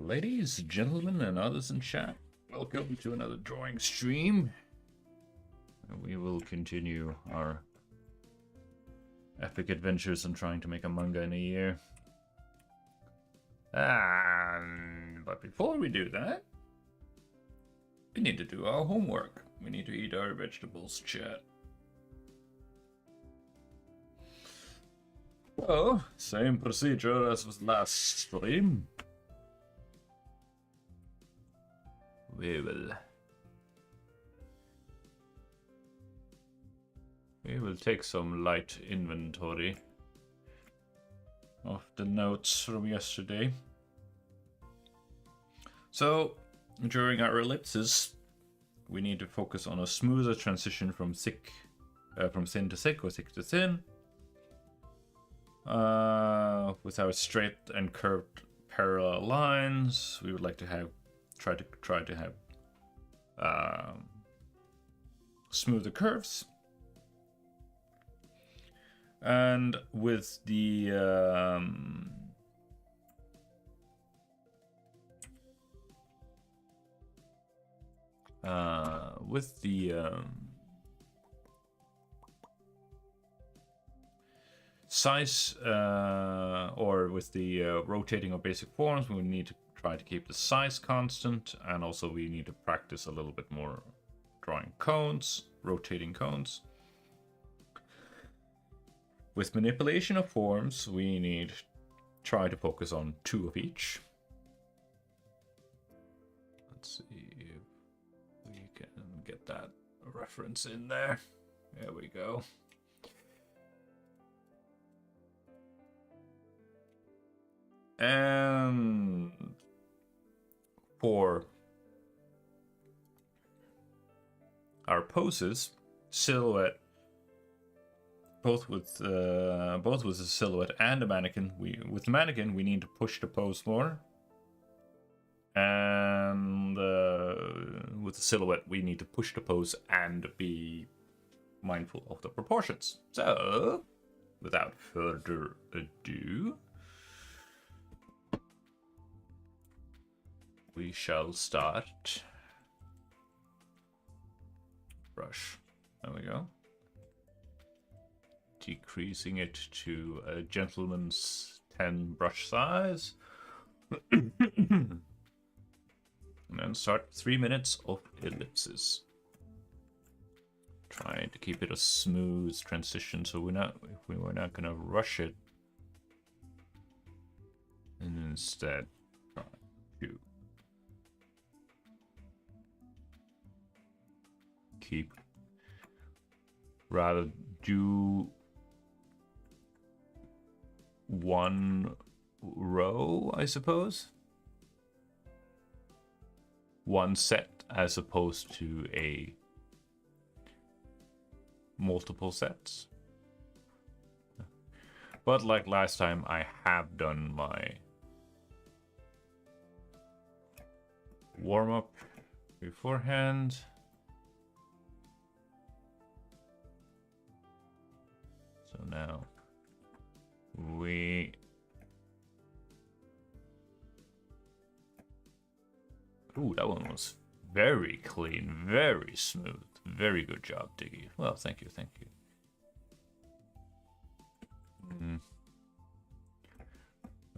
Ladies, gentlemen, and others in chat, welcome to another drawing stream. We will continue our epic adventures in trying to make a manga in a year. But before we do that, we need to do our homework. We need to eat our vegetables, chat. So, same procedure as was last stream. We will take some light inventory of the notes from yesterday. So, during our ellipses, we need to focus on a smoother transition from thin to thick or thick to thin. With our straight and curved parallel lines, we would like to have try to have smoother curves. And with the size or with the rotating of basic forms, we need to try to keep the size constant, and also we need to practice a little bit more drawing cones, rotating cones. With manipulation of forms, we need to try to focus on 2 of each. Let's see if we can get that reference in there. There we go. And for our poses, silhouette, both with a silhouette and a mannequin. With the mannequin, we need to push the pose more, and with the silhouette, we need to push the pose and be mindful of the proportions. So, without further ado, we shall start. Brush. There we go. Decreasing it to a gentleman's 10 brush size. And then start 3 minutes of ellipses. Trying to keep it a smooth transition, so we're not gonna rush it. And instead try to do 1 row, I suppose. 1 set as opposed to a multiple sets. But like last time, I have done my warm-up beforehand. So now Ooh, that one was very clean, very smooth. Very good job, Diggy. Well, thank you, thank you.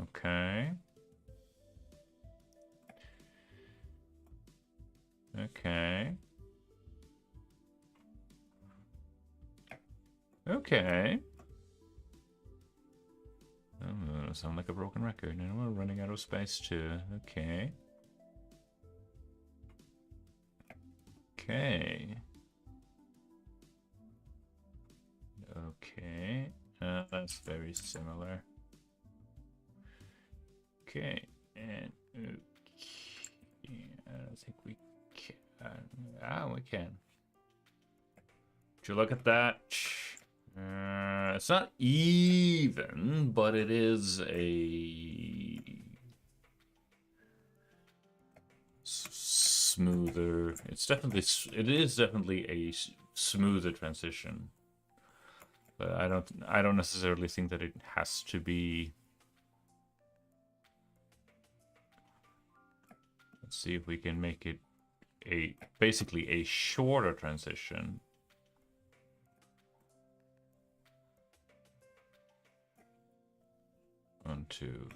Okay. Okay. Okay. Oh, sound like a broken record. Now we're running out of space too. Okay. Okay. Okay. That's very similar. Okay. And okay. I think we can. We can. Would you look at that? It's not even, but it is a smoother. It is definitely a smoother transition. But I don't necessarily think that it has to be Let's see if we can make it basically a shorter transition. Onto,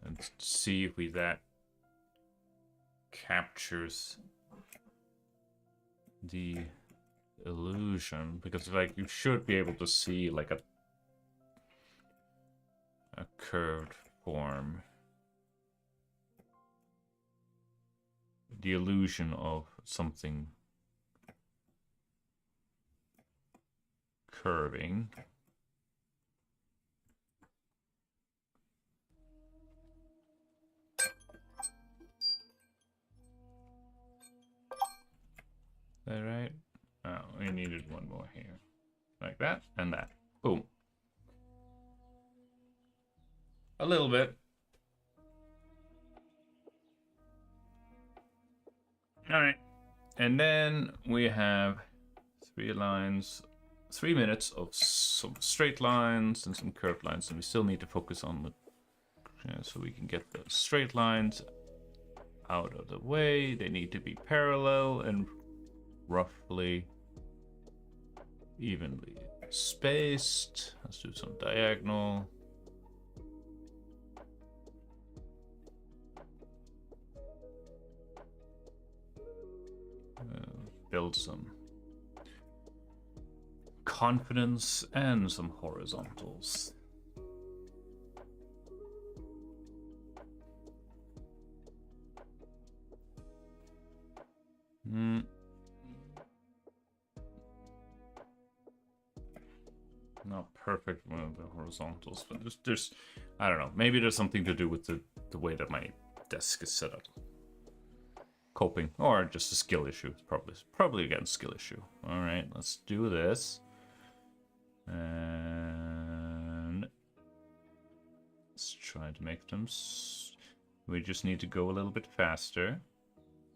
and see if that captures the illusion, because like you should be able to see like a curved form, the illusion of something curving. Is that right? Oh, we needed one more here. Like that and that. Boom. A little bit. Alright. And then we have 3 minutes of some straight lines and some curved lines, and we still need to focus on the so we can get the straight lines out of the way. They need to be parallel and roughly evenly spaced. Let's do some diagonal. Build some confidence and some horizontals. Not perfect with the horizontals, but there's I don't know, maybe there's something to do with the way that my desk is set up. Coping, or just a skill issue. Probably again skill issue. All right, let's do this, and let's try to make them. We just need to go a little bit faster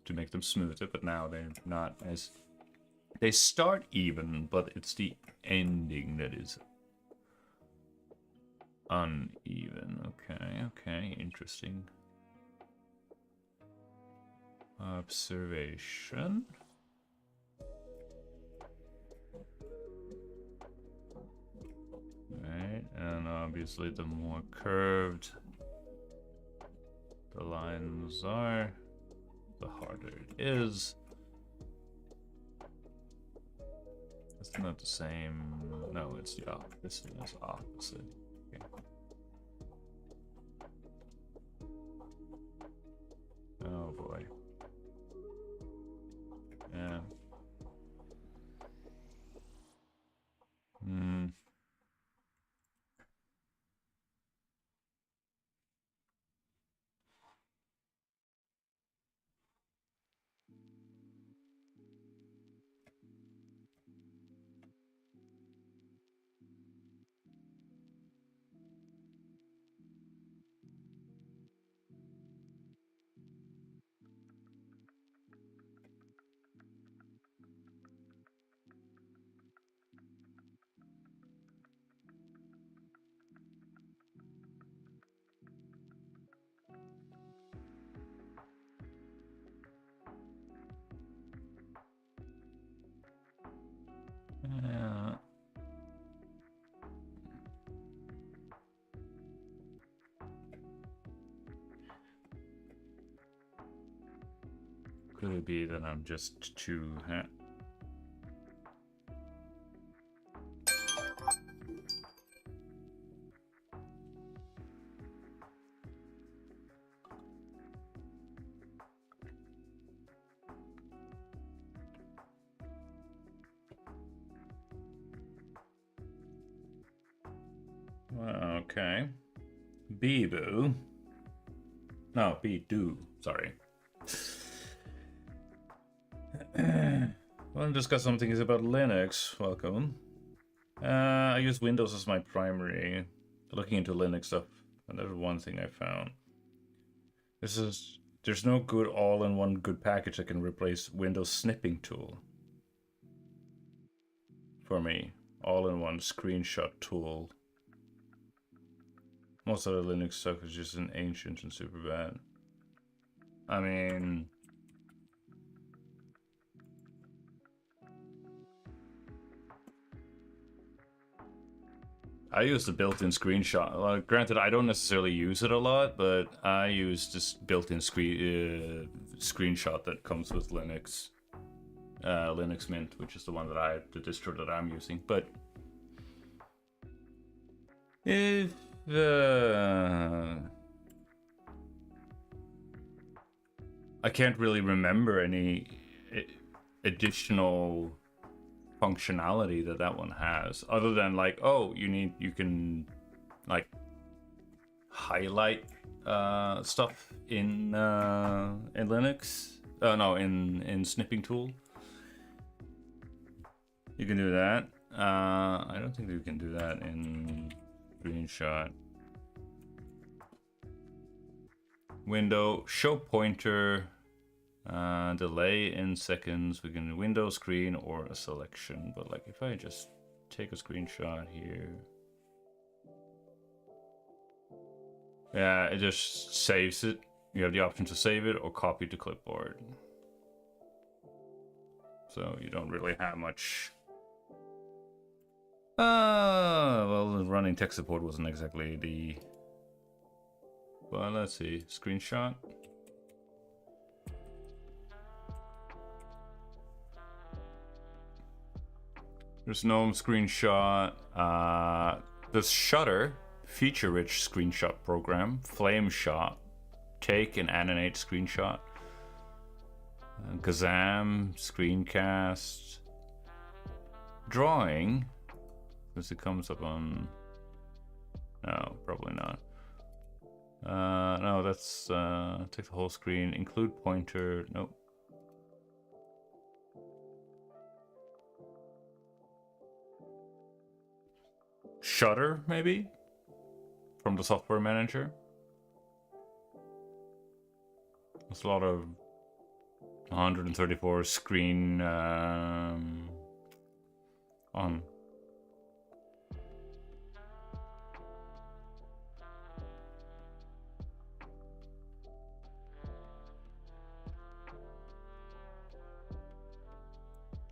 to make them smoother. But now they're not as. They start even, but it's the ending that is uneven. Okay, interesting. Observation. Right, and obviously the more curved the lines are, the harder it is. It's not the same. No, it's the opposite. This one is opposite. Okay. Oh boy. Yeah. Could it be that I'm just too... Okay. Bee-boo. No, be-do. Sorry. Want to discuss some things about Linux. Welcome. I use Windows as my primary. Looking into Linux stuff, and there's one thing I found. There's no good all-in-one good package that can replace Windows snipping tool. For me, all-in-one screenshot tool. Most of the Linux stuff is just an ancient and super bad. I mean, I use the built-in screenshot. Well, granted, I don't necessarily use it a lot, but I use this built-in screenshot that comes with Linux. Linux Mint, which is the distro that I'm using. But if I can't really remember any additional functionality that one has, other than like, oh, you can like highlight stuff in Linux. No, in snipping tool. You can do that. I don't think you can do that in screenshot. Window, show pointer, delay in seconds. We can do window, screen, or a selection. But like if I just take a screenshot here. Yeah, it just saves it. You have the option to save it or copy to clipboard. So you don't really have much. Well, running tech support wasn't exactly the. Well, let's see. Screenshot. There's no screenshot. There's Shutter, feature-rich screenshot program, Flame Shot, take and animate screenshot, Kazam, screencast, drawing. Because it comes up on. No, probably not. No, that's take the whole screen, include pointer. Nope. Shutter, maybe? From the software manager. There's a lot of 134 screen on.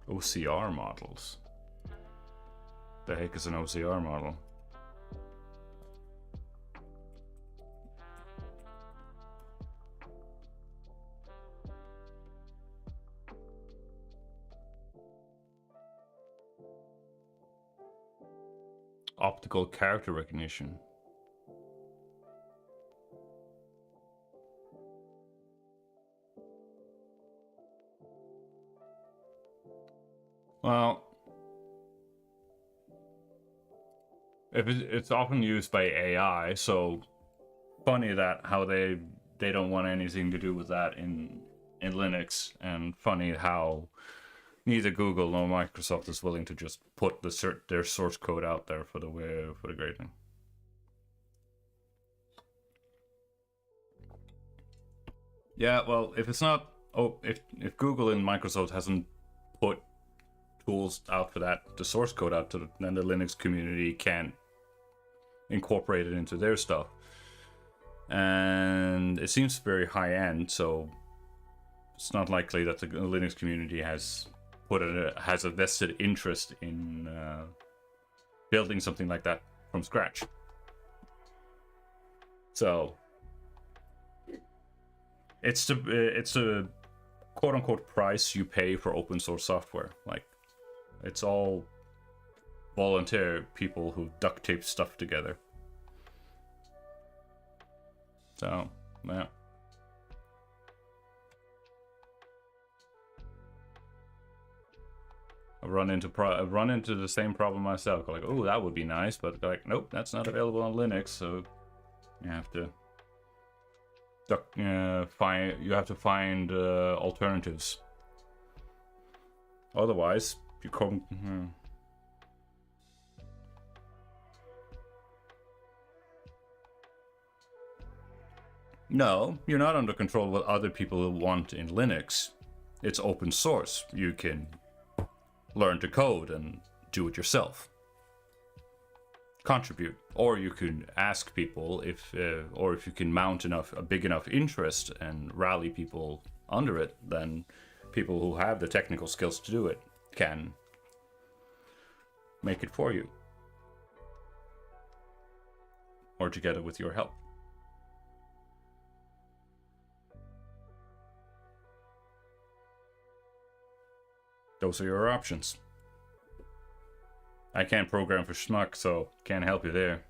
OCR models. The heck is an OCR model? Optical character recognition. Well, it's often used by AI, so funny that how they don't want anything to do with that in Linux, and funny how neither Google nor Microsoft is willing to just put their source code out there for the grading. Yeah, well, if it's not, if Google and Microsoft hasn't put tools out for that, the source code out to then the Linux community can't incorporate it into their stuff, and it seems very high end, so it's not likely that the Linux community has a vested interest in building something like that from scratch. So it's the quote unquote price you pay for open source software. Like, it's all volunteer people who duct tape stuff together. So, yeah. I've run into the same problem myself. Like, oh, that would be nice, but like, nope, that's not available on Linux. So you have to find alternatives. Otherwise, you come. No, you're not under control of what other people want in Linux. It's open source. You can learn to code and do it yourself. contribute, or you could ask people if, or if you can mount a big enough interest and rally people under it, then people who have the technical skills to do it can make it for you, or together with your help. Those are your options. I can't program for schmuck, so can't help you there.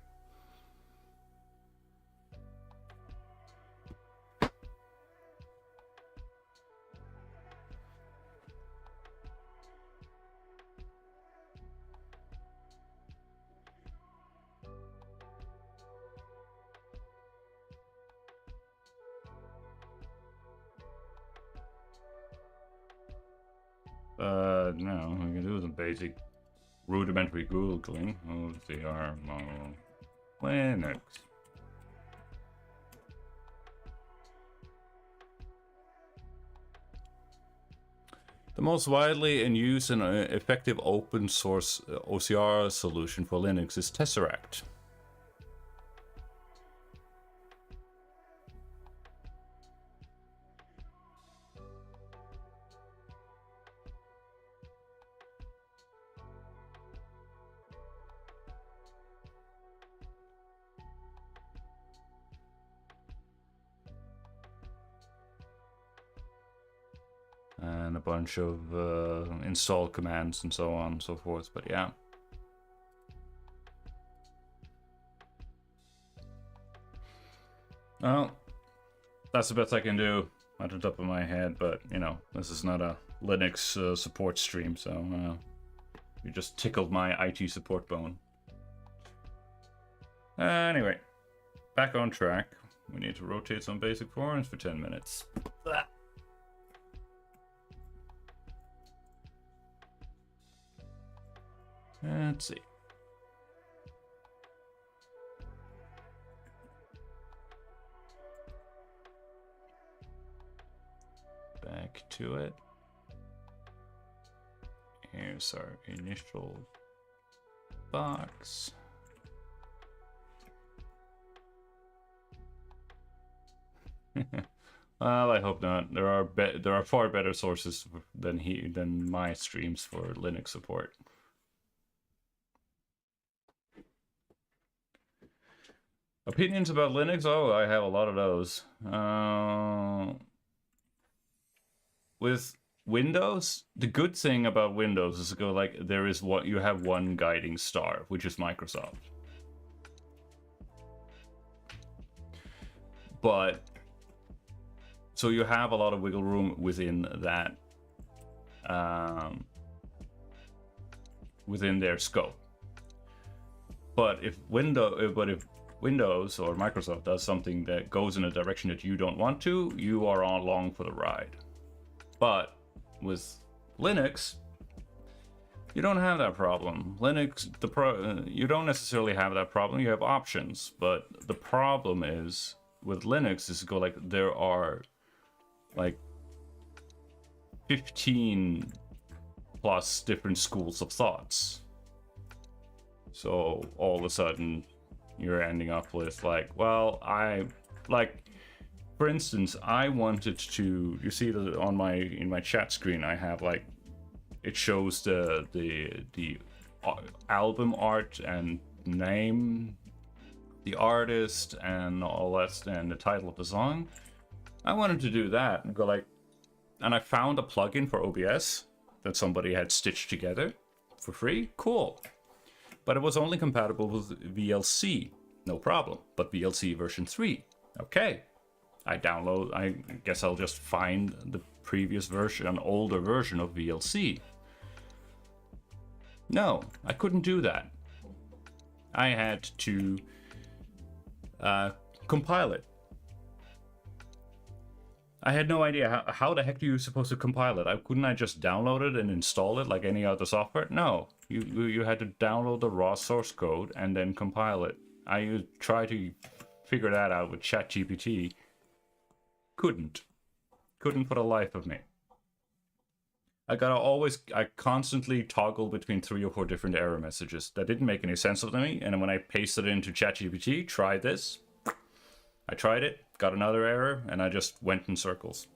No, we can do some basic rudimentary Googling. OCR Linux. The most widely in use and effective open source OCR solution for Linux is Tesseract. And a bunch of install commands and so on and so forth, but yeah. Well, that's the best I can do at the top of my head, but you know, this is not a Linux support stream, so you just tickled my IT support bone. Anyway, back on track. We need to rotate some basic forms for 10 minutes. Let's see. Back to it. Here's our initial box. Well, I hope not. There are far better sources than my streams for Linux support. Opinions about Linux? Oh, I have a lot of those. With Windows, the good thing about Windows is to go like you have one guiding star, which is Microsoft. But so you have a lot of wiggle room within that, within their scope. But if Windows or Microsoft does something that goes in a direction that you don't want to, you are along for the ride. But with Linux, you don't have that problem. Linux, you don't necessarily have that problem. You have options, but the problem is with Linux is go like there are like 15 plus different schools of thoughts. So all of a sudden you're ending up with like, well, for instance, I wanted to, you see that in my chat screen, I have like, it shows the album art and name, the artist and all that, and the title of the song. I wanted to do that and go like, and I found a plugin for OBS that somebody had stitched together for free. Cool. But it was only compatible with VLC. No problem. But VLC version 3. Okay. I guess I'll just find the previous version, an older version of VLC. No, I couldn't do that. I had to compile it. I had no idea how the heck are you supposed to compile it. Couldn't I just download it and install it like any other software? No, you had to download the raw source code and then compile it. I tried to figure that out with ChatGPT. Couldn't for the life of me. I constantly toggle between 3 or 4 different error messages that didn't make any sense to me. And then when I pasted it into ChatGPT, try this. I tried it, got another error, and I just went in circles.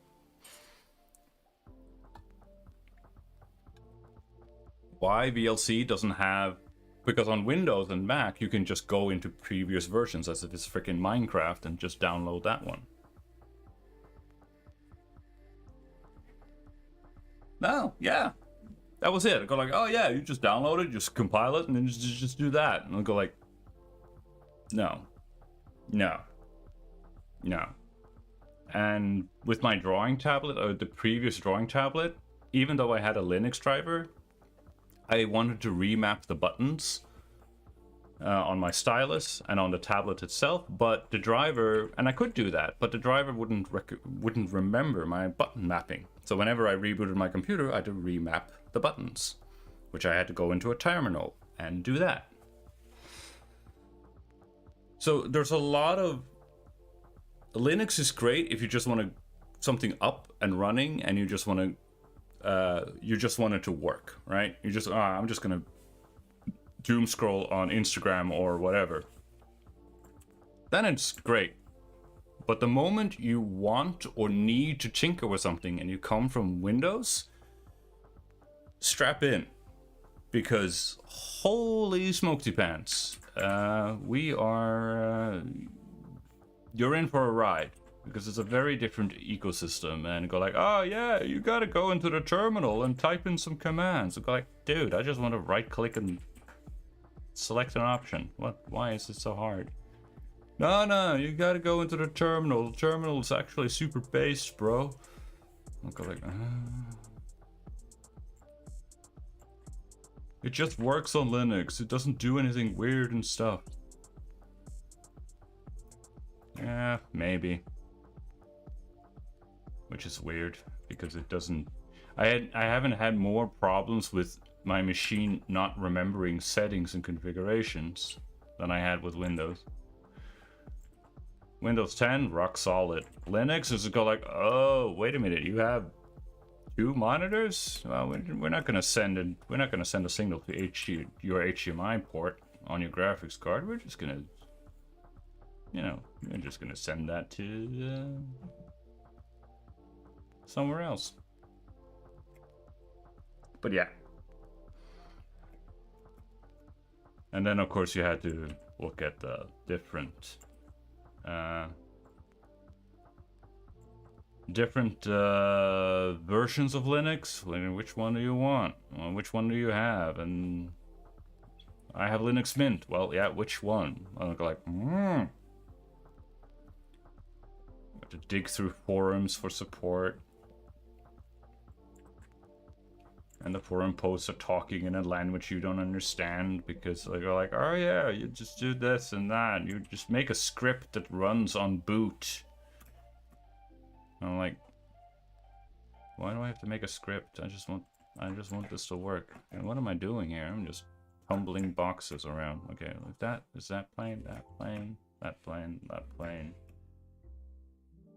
Why VLC doesn't have... Because on Windows and Mac, you can just go into previous versions as if it's freaking Minecraft and just download that one. No, yeah. That was it. I go like, oh yeah, you just download it, just compile it, and then just do that. And I'll go like, no. No. No. And with my drawing tablet, or the previous drawing tablet, even though I had a Linux driver, I wanted to remap the buttons on my stylus and on the tablet itself, but the driver, and I could do that, but the driver wouldn't remember my button mapping. So whenever I rebooted my computer, I had to remap the buttons, which I had to go into a terminal and do that. So there's a lot of... Linux is great if you just want something up and running and you just want it to work, right? You just, I'm just gonna doom scroll on Instagram or whatever. Then it's great. But the moment you want or need to tinker with something and you come from Windows, strap in. Because holy smokesy pants, you're in for a ride. Because it's a very different ecosystem, and go like, oh yeah, you gotta go into the terminal and type in some commands. I go like, dude, I just want to right click and select an option. Why is it so hard? No, you gotta go into the terminal. The terminal is actually super based, bro. I'll go like, it just works on Linux. It doesn't do anything weird and stuff. Yeah, maybe. Which is weird, because it doesn't... I haven't had more problems with my machine not remembering settings and configurations than I had with Windows. Windows 10, rock solid. Linux is go like, oh, wait a minute, you have 2 monitors? Well, we're not gonna send a signal to your HDMI port on your graphics card. We're just gonna, we're just gonna send that to somewhere else. But yeah. And then of course you had to look at the different versions of Linux. Which one do you want? Well, which one do you have? And I have Linux Mint. Well, yeah, which one? I'll go like, Have to dig through forums for support. And the forum posts are talking in a language you don't understand, because they're like, oh yeah, you just do this and that. You just make a script that runs on boot. And I'm like, why do I have to make a script? I just want this to work. And what am I doing here? I'm just tumbling boxes around. Okay, like that is that plane, that plane, that plane, that plane.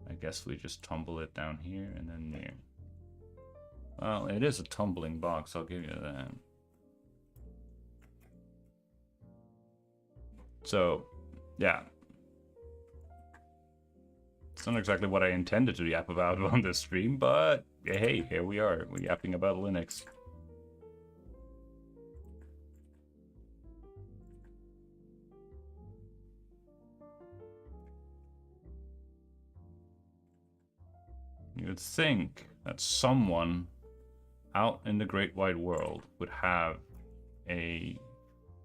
I guess we just tumble it down here and then there. Well, it is a tumbling box, I'll give you that. So, yeah. It's not exactly what I intended to yap about on this stream, but hey, here we are. We're yapping about Linux. You'd think that someone out in the great wide world would have a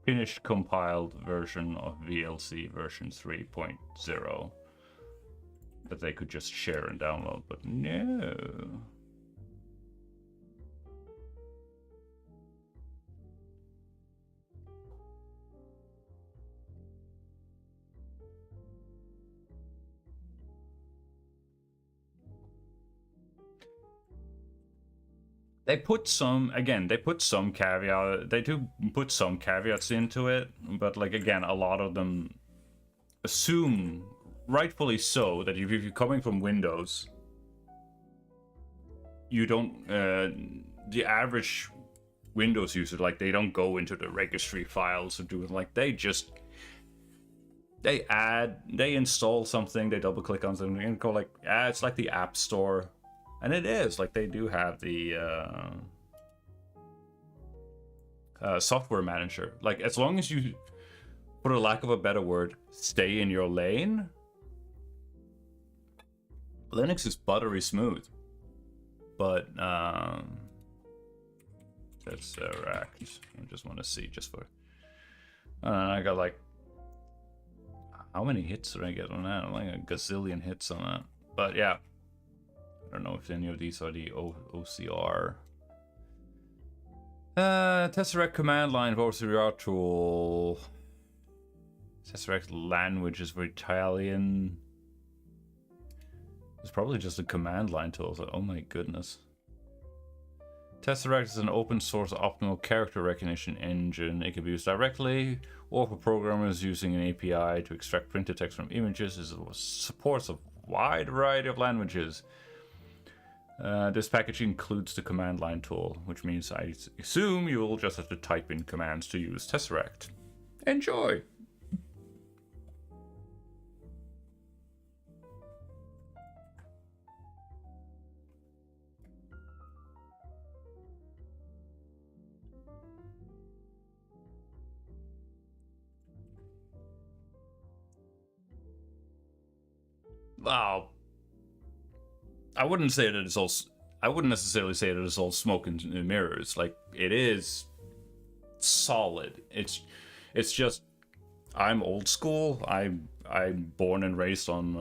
finished compiled version of VLC version 3.0 that they could just share and download, but no. They put some, again, they put some caveat, they do put some caveats into it, but like, again, a lot of them assume, rightfully so, that if you're coming from Windows, you don't the average Windows user, like, they don't go into the registry files or do it. Like, they install something, they double click on something and go like, it's like the App Store. And it is like, they do have the software manager. Like, as long as you, for the lack of a better word, stay in your lane, Linux is buttery smooth. But Tesseract, I just want to see, just for I got like, how many hits did I get on that? Like a gazillion hits on that. But yeah, I don't know if any of these are the OCR. Tesseract command line for OCR tool. Tesseract language for Italian. It's probably just a command line tool. So, oh my goodness. Tesseract is an open source optimal character recognition engine. It can be used directly or for programmers using an API to extract printed text from images. It supports a wide variety of languages. This package includes the command line tool, which means I assume you will just have to type in commands to use Tesseract. Enjoy! Wow. I wouldn't say that it's all. I wouldn't necessarily say that it's all smoke and mirrors. Like, it is solid. It's just, I'm old school. I'm born and raised on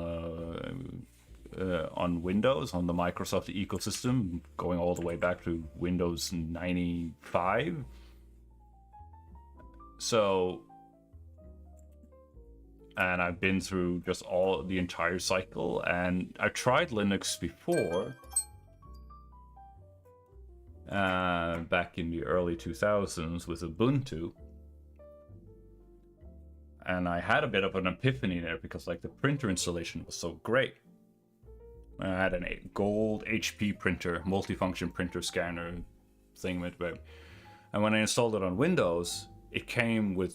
Windows, on the Microsoft ecosystem, going all the way back to Windows 95. So, and I've been through just the entire cycle, and I tried Linux before, back in the early 2000s with Ubuntu, and I had a bit of an epiphany there because, like, the printer installation was so great. I had a gold HP printer, multifunction printer scanner thing with web, and when I installed it on Windows, it came with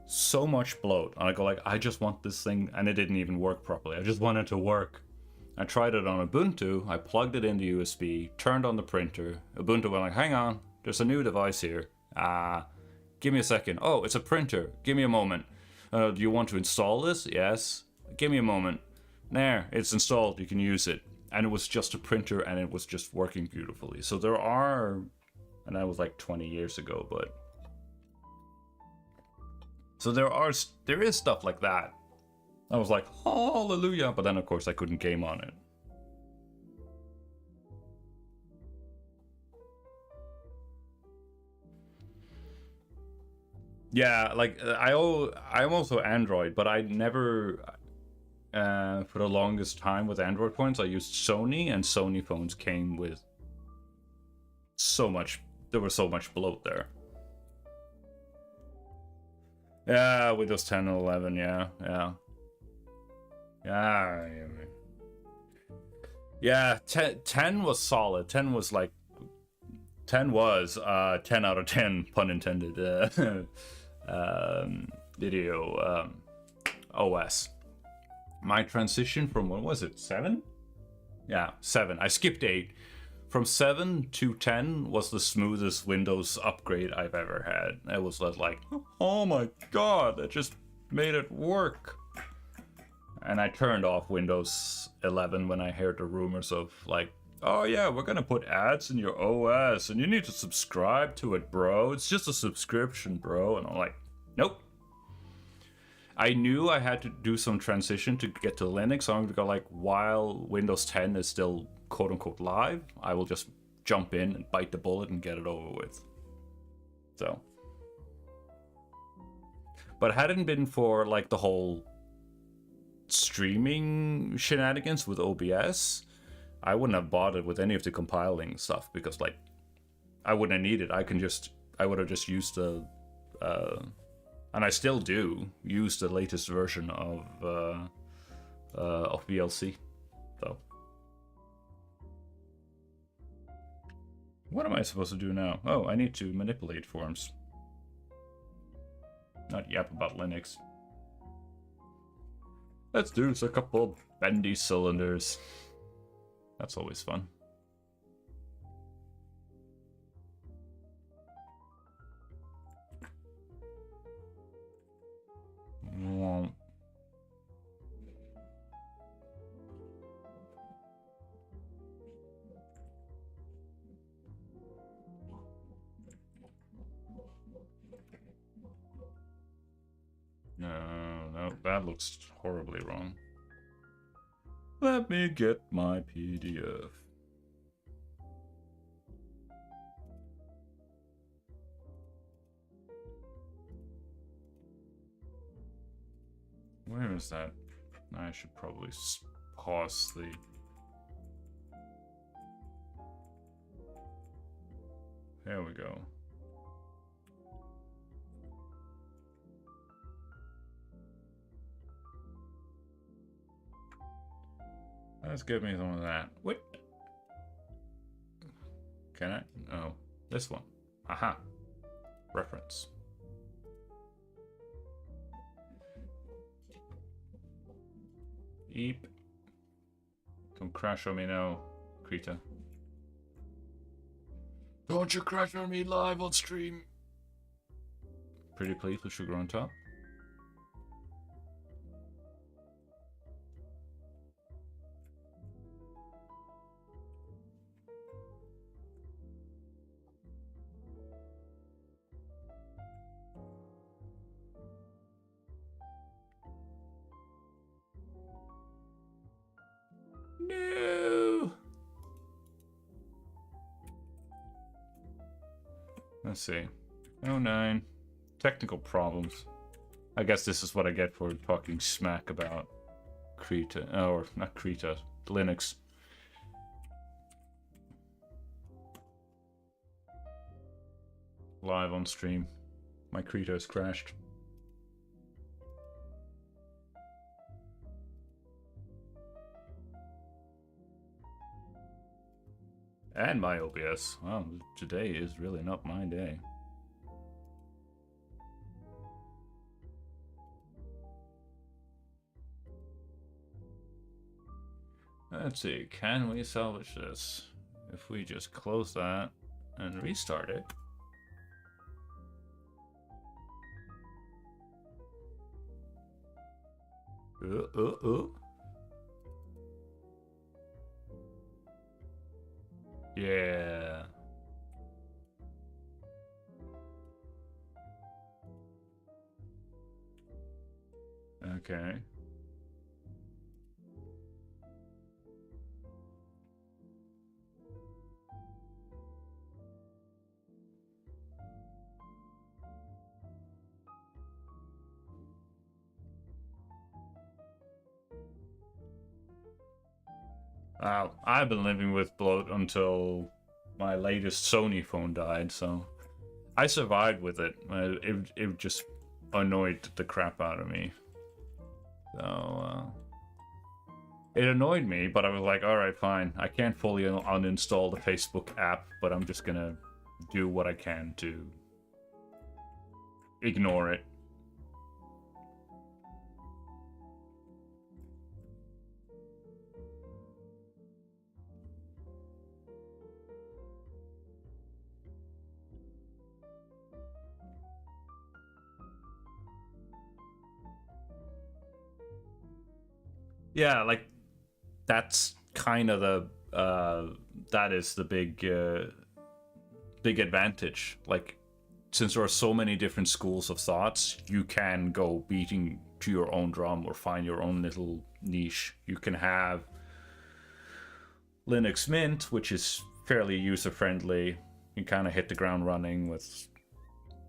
so much bloat, and I go like, I just want this thing, and it didn't even work properly. I just want it to work. I tried it on Ubuntu. I plugged it into USB, turned on the printer. Ubuntu went like, hang on, there's a new device here. Give me a second. Oh, it's a printer. Give me a moment. Do you want to install this? Yes. Give me a moment. There, it's installed. You can use it. And it was just a printer, and it was just working beautifully. So there are, and that was like 20 years ago, but so there is stuff like that. I was like, hallelujah, but then of course I couldn't game on it. Yeah, like, I'm also Android, but I never, for the longest time with Android phones, I used Sony, and Sony phones came with there was so much bloat there. Yeah, Windows 10 and 11, yeah. Yeah, 10 was solid. 10 was 10 out of 10, pun intended, video OS. My transition from, what was it, 7? Yeah, 7. I skipped 8. From 7 to 10 was the smoothest Windows upgrade I've ever had. It was like, oh my god, that just made it work. And I turned off Windows 11 when I heard the rumors of, like, oh yeah, we're gonna put ads in your OS and you need to subscribe to it, bro. It's just a subscription, bro. And I'm like, nope. I knew I had to do some transition to get to Linux, so I'm gonna go like, while Windows 10 is still quote-unquote live, I will just jump in and bite the bullet and get it over with. So, but had it been for like the whole streaming shenanigans with OBS, I wouldn't have bothered with any of the compiling stuff, because like, I wouldn't have needed. I would have just used the and I still do use the latest version of VLC. So What am I supposed to do now? Oh, I need to manipulate forms. Not yap about Linux. Let's do a couple bendy cylinders. That's always fun. Won't. No, that looks horribly wrong. Let me get my PDF. Where is that? I should probably pause the... There we go. Let's give me some of that. What? Can I? Oh, this one. Aha. Reference. Eep. Don't crash on me now, Krita. Don't you crash on me live on stream. Pretty please with sugar on top. No. Let's see. 09. Technical problems. I guess this is what I get for talking smack about Krita, or not Krita, Linux. Live on stream. My Krita has crashed. And my OBS. Well, today is really not my day. Let's see, can we salvage this? If we just close that and restart it. Yeah. Okay. Wow, I've been living with bloat until my latest Sony phone died, so I survived with it. It just annoyed the crap out of me. So, it annoyed me, but I was like, alright, fine. I can't fully uninstall the Facebook app, but I'm just gonna do what I can to ignore it. Yeah, like, that's kind of the, that is the big advantage. Like, since there are so many different schools of thoughts, you can go beating to your own drum or find your own little niche. You can have Linux Mint, which is fairly user-friendly. You kind of hit the ground running with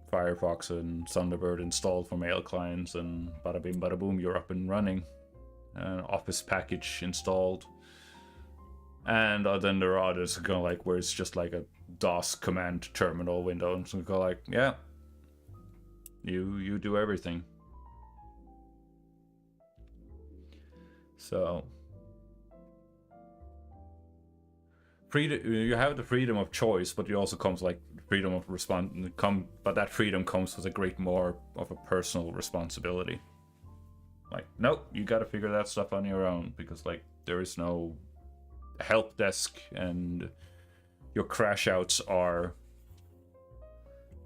Firefox and Thunderbird installed for mail clients, and bada bing, bada boom, you're up and running. Office package installed. And then there are others go like where it's just like a DOS command terminal window, and so go like, yeah, you do everything. So you have the freedom of choice, but it also comes like freedom of but that freedom comes with a great more of a personal responsibility. Like, nope, you got to figure that stuff on your own, because like there is no help desk, and your crash outs are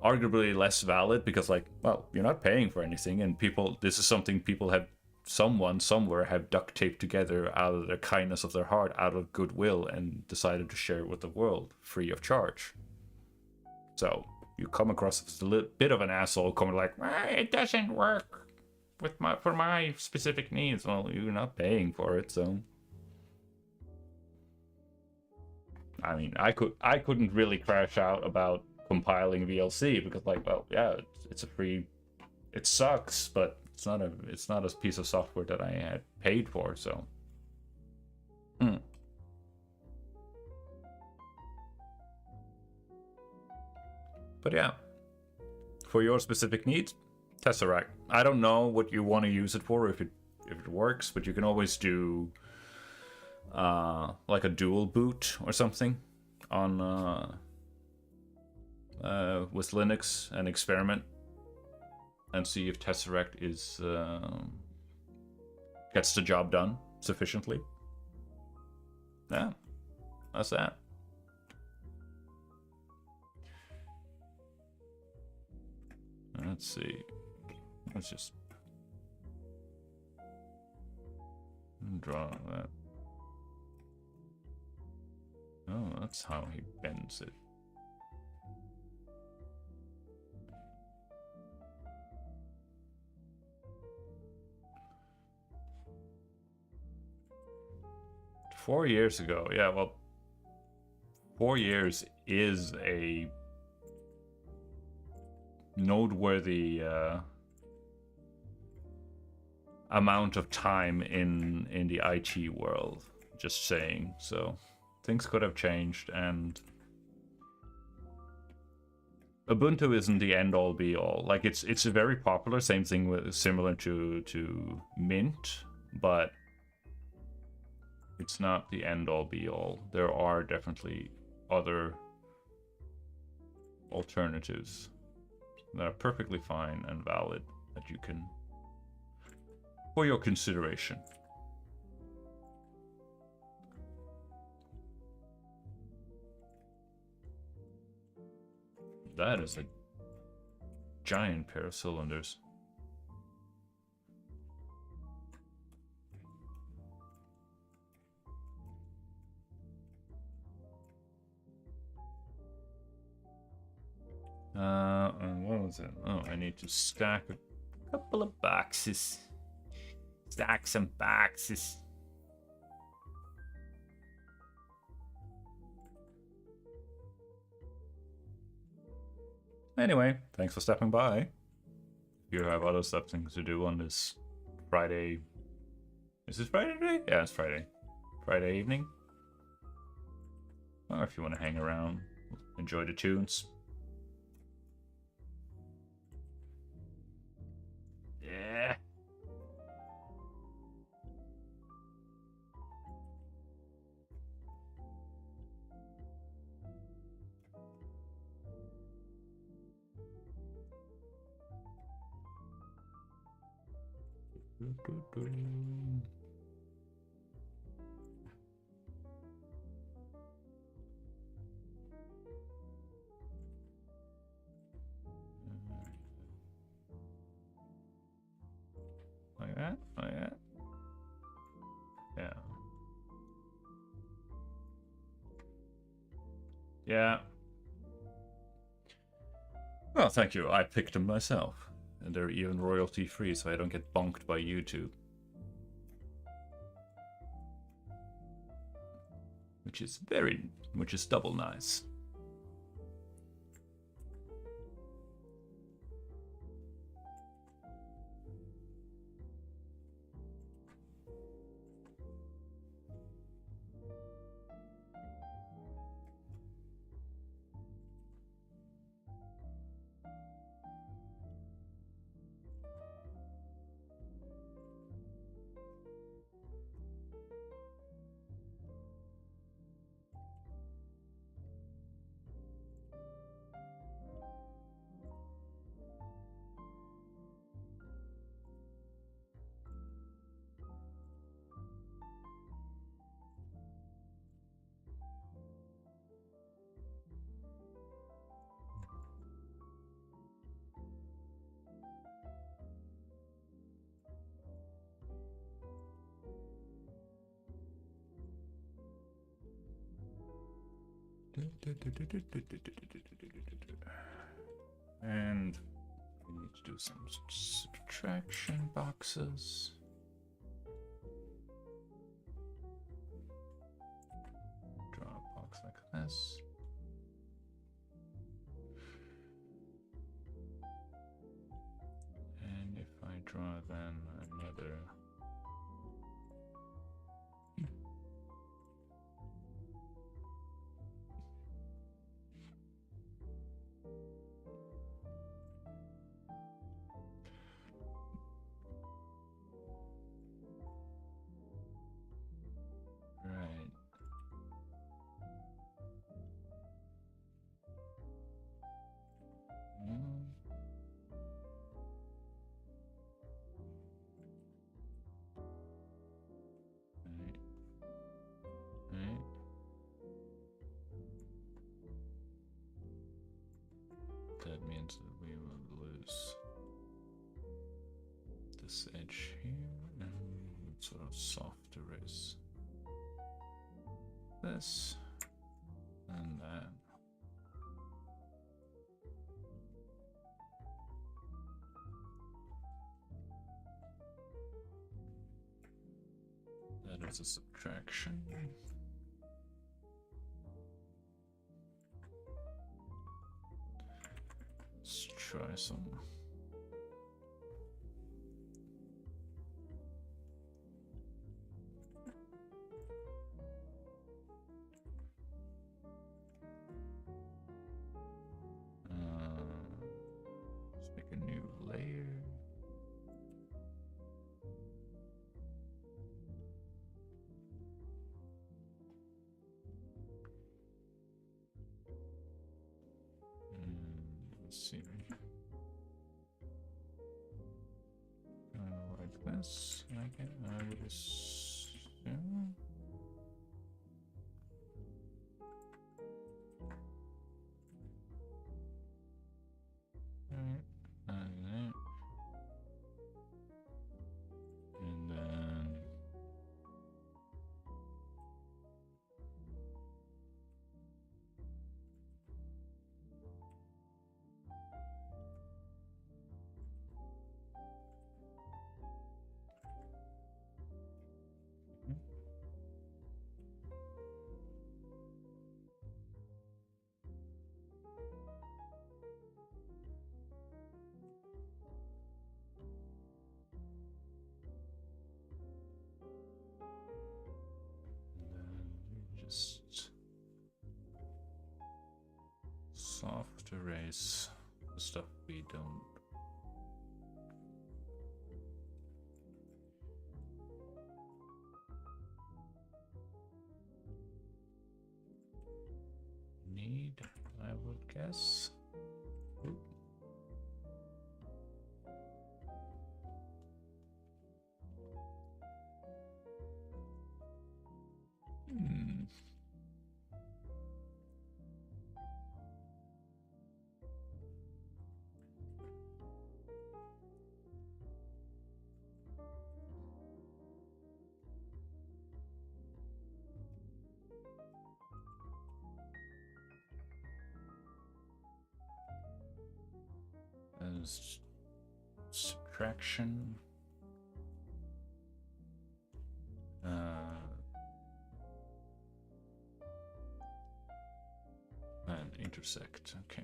arguably less valid because, like, well, you're not paying for anything, and this is something people have, someone somewhere have duct taped together out of the kindness of their heart, out of goodwill, and decided to share it with the world free of charge. So you come across as a little bit of an asshole coming like, it doesn't work for my specific needs. Well, you're not paying for it, so I mean, I couldn't really crash out about compiling VLC because, like, well, yeah, it's a free, it sucks, but it's not a piece of software that I had paid for, so. But yeah, for your specific needs, Tesseract. I don't know what you want to use it for, if it works, but you can always do like a dual boot or something on with Linux and experiment and see if Tesseract is gets the job done sufficiently. Yeah, that's that. Let's see. Let's just draw that. Oh, that's how he bends it. Four years ago, yeah, well, 4 years is a noteworthy amount of time in the IT world, just saying. So things could have changed, and Ubuntu isn't the end all be all. Like, it's very popular, same thing with similar to Mint, but it's not the end all be all. There are definitely other alternatives that are perfectly fine and valid that you can, for your consideration. That is a giant pair of cylinders. And what was it? Oh, I need to stack a couple of boxes. Stack some boxes. Anyway, thanks for stopping by. You have other stuff things to do on this Friday. Is this Friday today? Yeah, it's Friday. Friday evening. Or if you want to hang around, enjoy the tunes. Yeah. Like that? Like that? Yeah. Yeah. Well, thank you. I picked them myself. And they're even royalty free, so I don't get bonked by YouTube. Which is double nice. And we need to do some subtraction boxes. Draw a box like this. And if I draw then another right. Right. That means that we will lose this edge here and sort of soft erase this and that. That is a subtraction. Let's try some. Let's make a new layer. Let's see. Like this, I would assume. Alright, and then. Just soft erase the stuff we don't need, I would guess. Oop. As subtraction. And intersect, okay.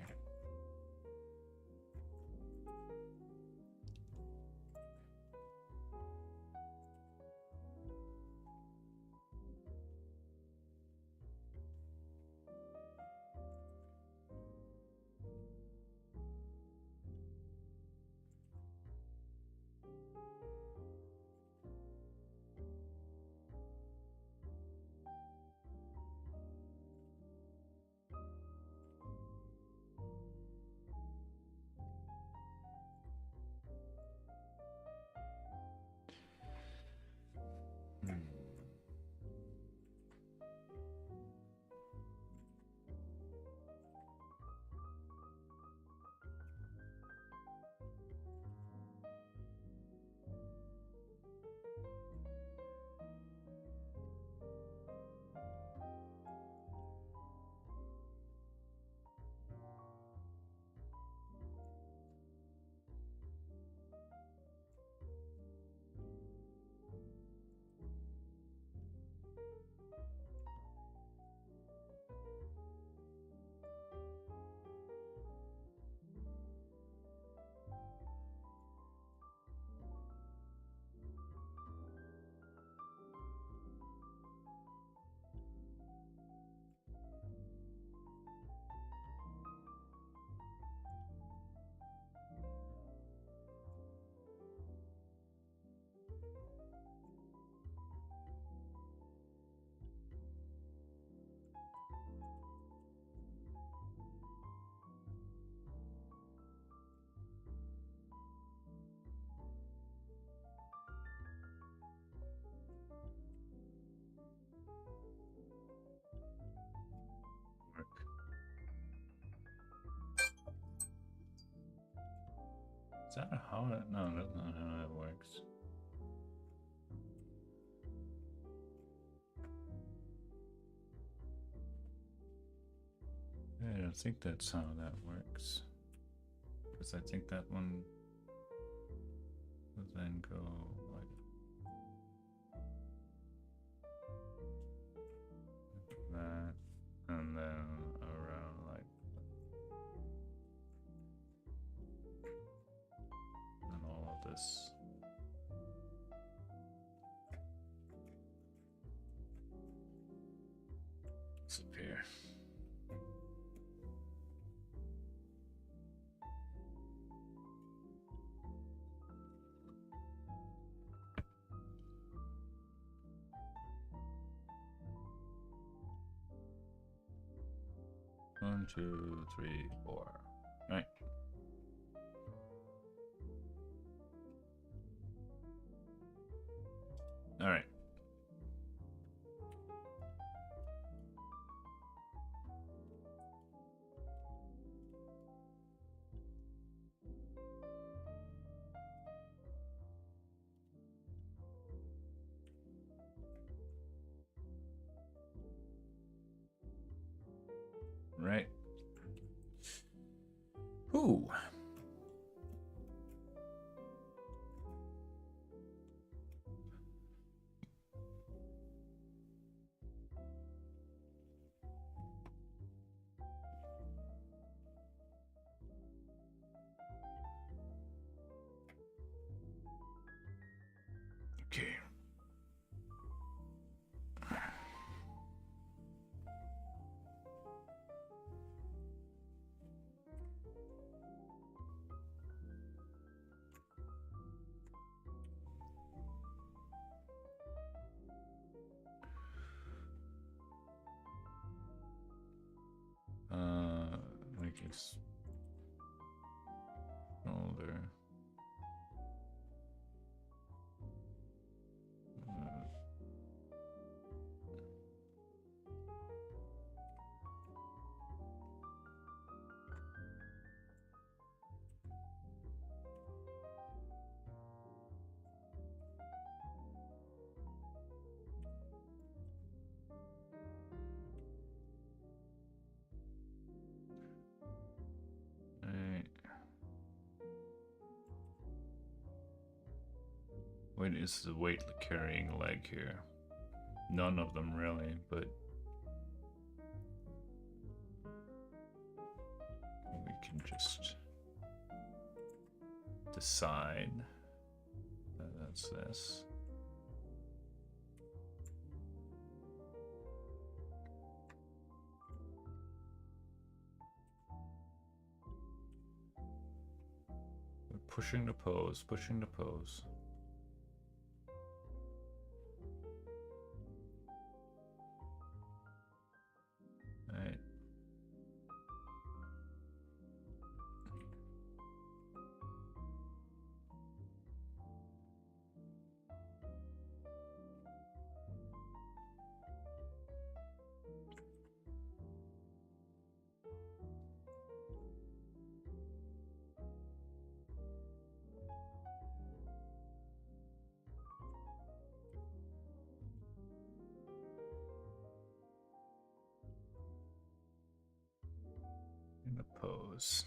Is that how that? No, that's not how that works. I don't think that's how that works. Because I think that one would then go like that, and then around like, and all of this. Disappear. One, two, three, four. Right. All right. Right. Ooh. Okay. Make it older. Right. What is the weight carrying leg here? None of them really, but we can just decide that that's this. We're pushing the pose, pushing the pose. Right. In the pose.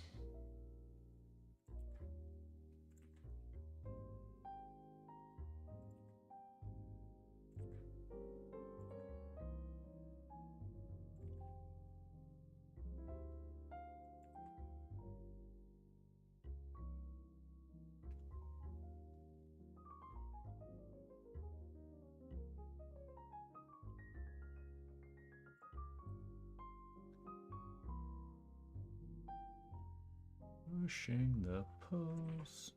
Pushing the pose.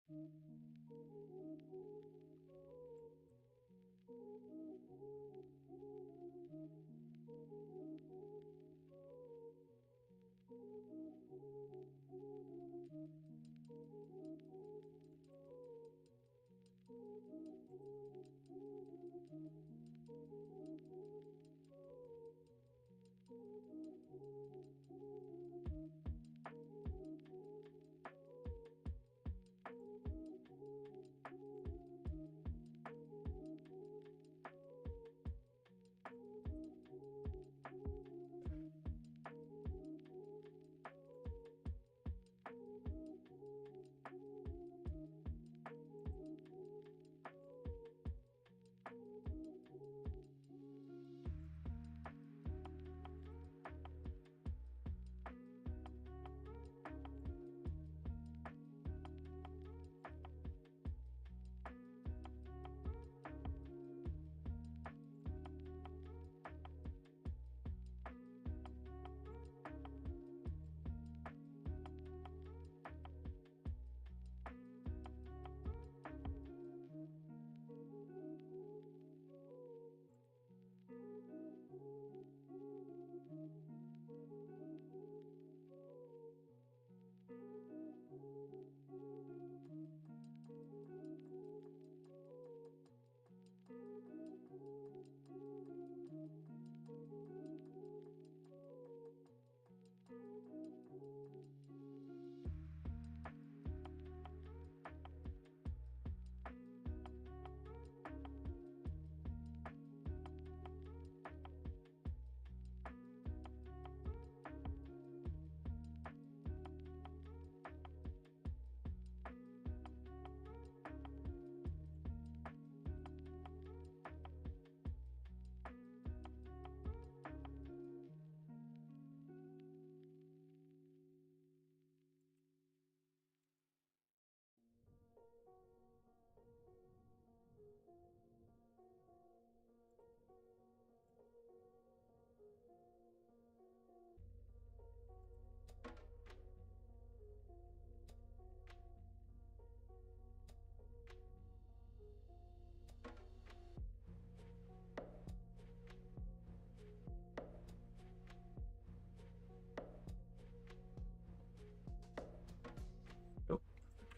Oh,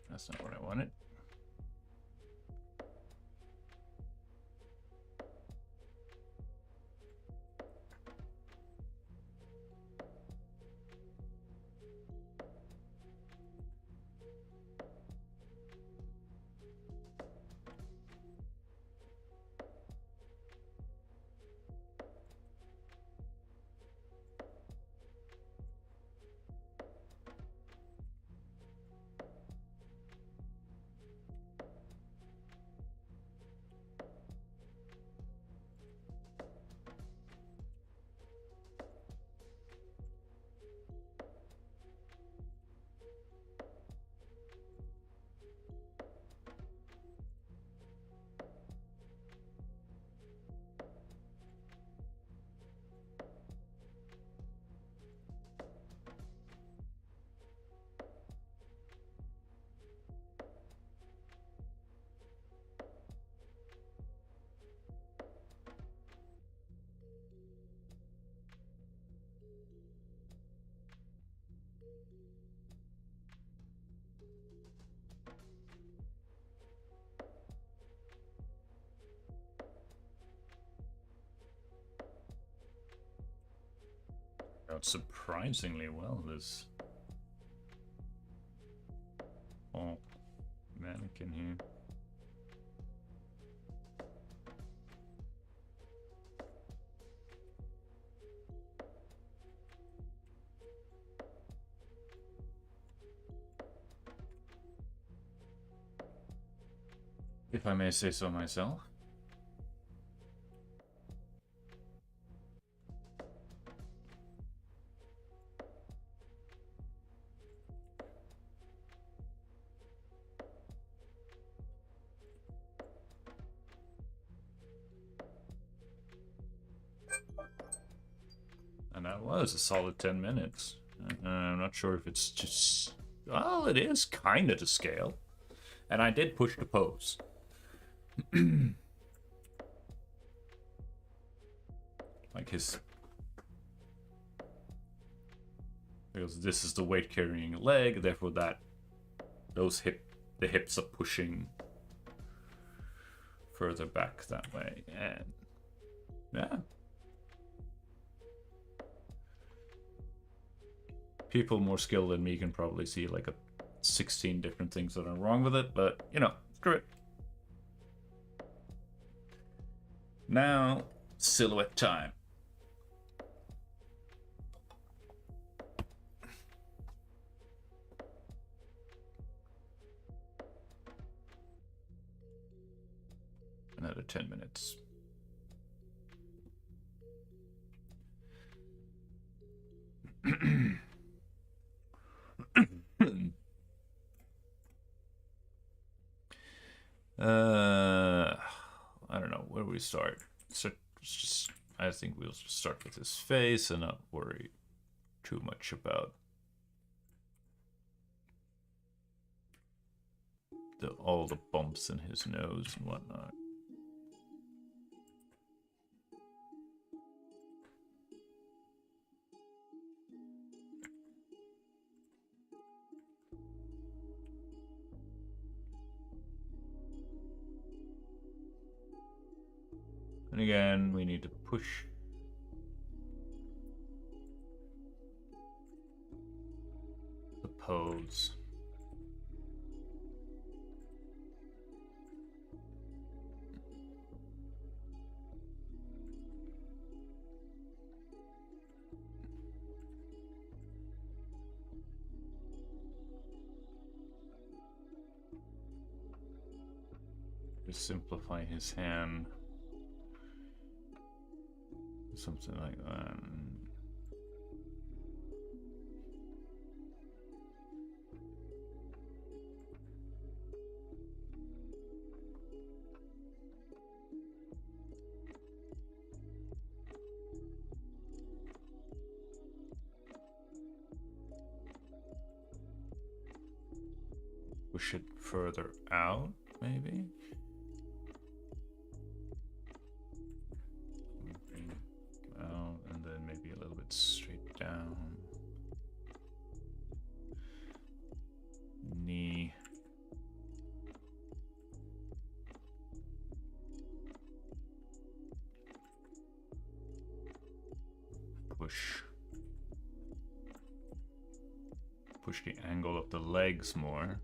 that's not what I wanted. Out surprisingly well, this mannequin here. If I may say so myself. And that was a solid 10 minutes. I'm not sure if it's just... Well, it is kind of to scale. And I did push the pose. Like his... Because this is the weight carrying leg, therefore the hips are pushing further back that way. And yeah. People more skilled than me can probably see like 16 different things that are wrong with it, but you know, screw it. Now, silhouette time. Another 10 minutes. I don't know, where do we start? I think we'll just start with his face and not worry too much about all the bumps in his nose and whatnot. And again, we need to push the pose. Just simplify his hand. Something like that. Push it further out, maybe? Out, and then maybe a little bit straight down. Knee. Push. Push the angle of the legs more.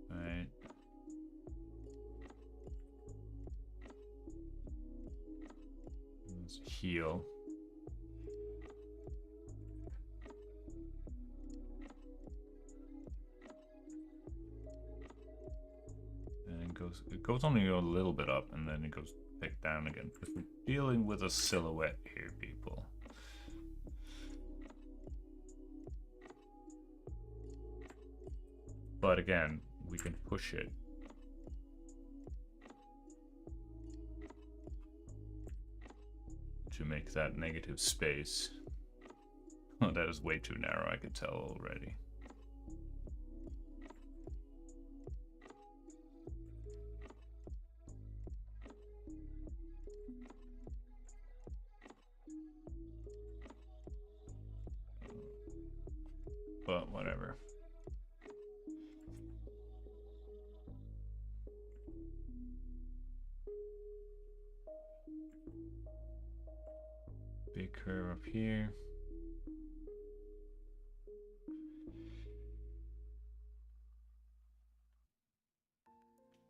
Right. Let's heel. And it goes only a little bit up and then it goes back down again because we're dealing with a silhouette here, people. But again, we can push it. To make that negative space. Oh, that is way too narrow, I can tell already. But whatever. Big curve up here.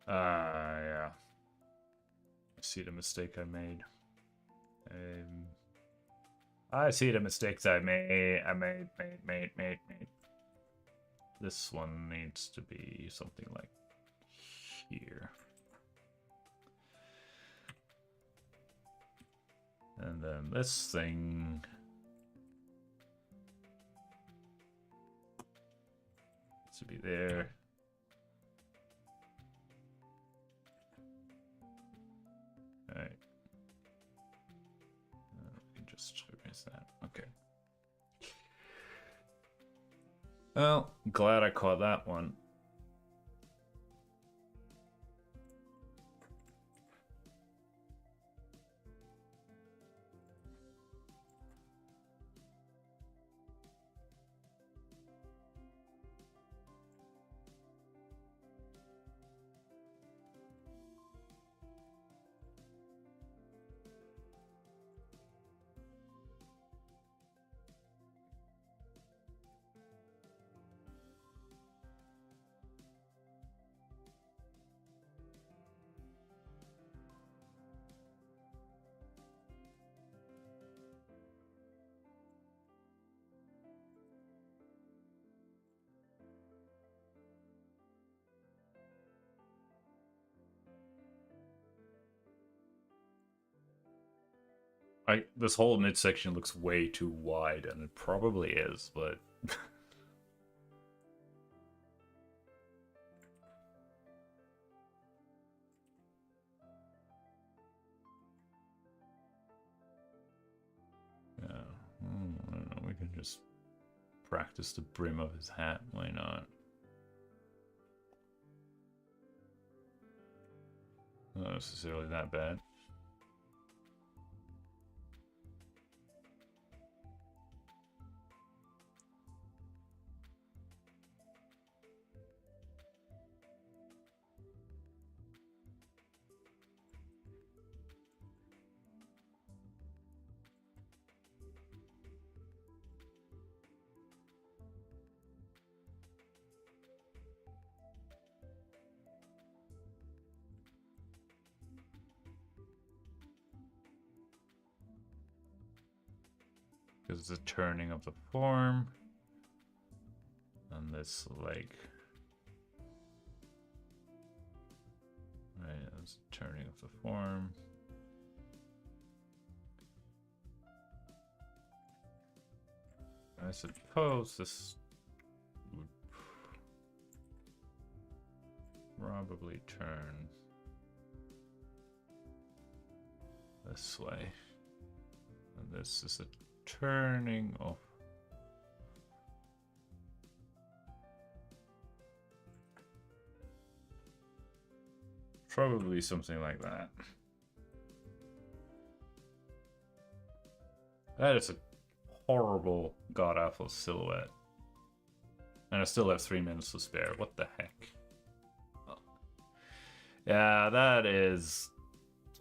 Yeah. I see the mistake I made. I see the mistakes I made. Made. This one needs to be something like here. And then this thing needs to be there. All right. We can just erase that. Okay. Well, glad I caught that one. This whole midsection looks way too wide, and it probably is, but yeah, I don't know. We can just practice the brim of his hat. Why not? Not necessarily that bad. Because the turning of the form and this leg. Right, that's the turning of the form. I suppose this would probably turn this way. And this is a turning of probably something like that. That is a horrible god-awful silhouette. And I still have 3 minutes to spare. What the heck? Oh. Yeah, that is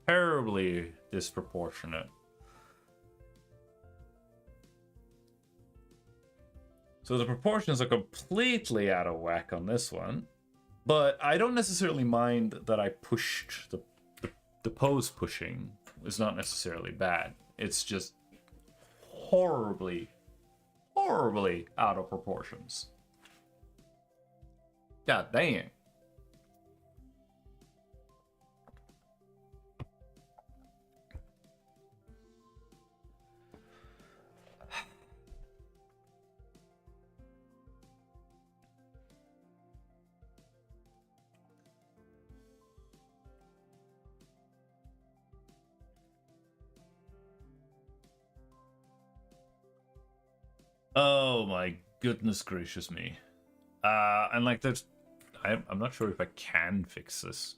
terribly disproportionate. So the proportions are completely out of whack on this one. But I don't necessarily mind that I pushed the pose pushing is not necessarily bad. It's just horribly out of proportions. God dang. Oh my goodness gracious me. And like there's I'm not sure if I can fix this.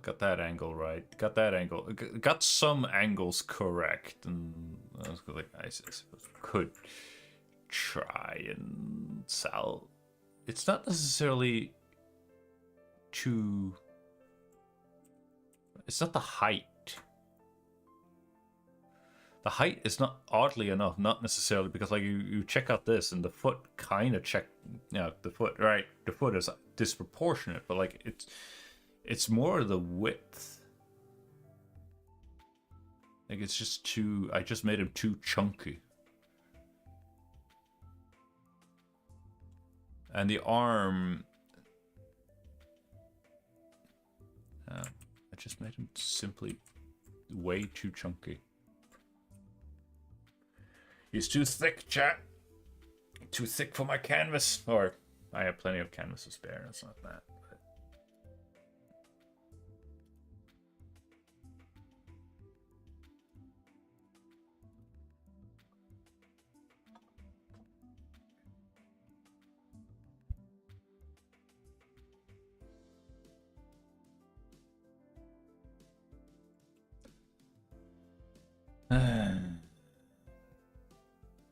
Got that angle right. Got that angle. Got some angles correct. And I was like, I suppose could try and sell. It's not necessarily too. It's not the height. The height is not, oddly enough, not necessarily because like you check out this and the foot kind of the foot, right? The foot is disproportionate, but like it's more the width. Like it's just too, I just made him too chunky. And the arm, I just made him simply way too chunky. He's too thick, chat. Too thick for my canvas. Or, I have plenty of canvas to spare, it's not that. But...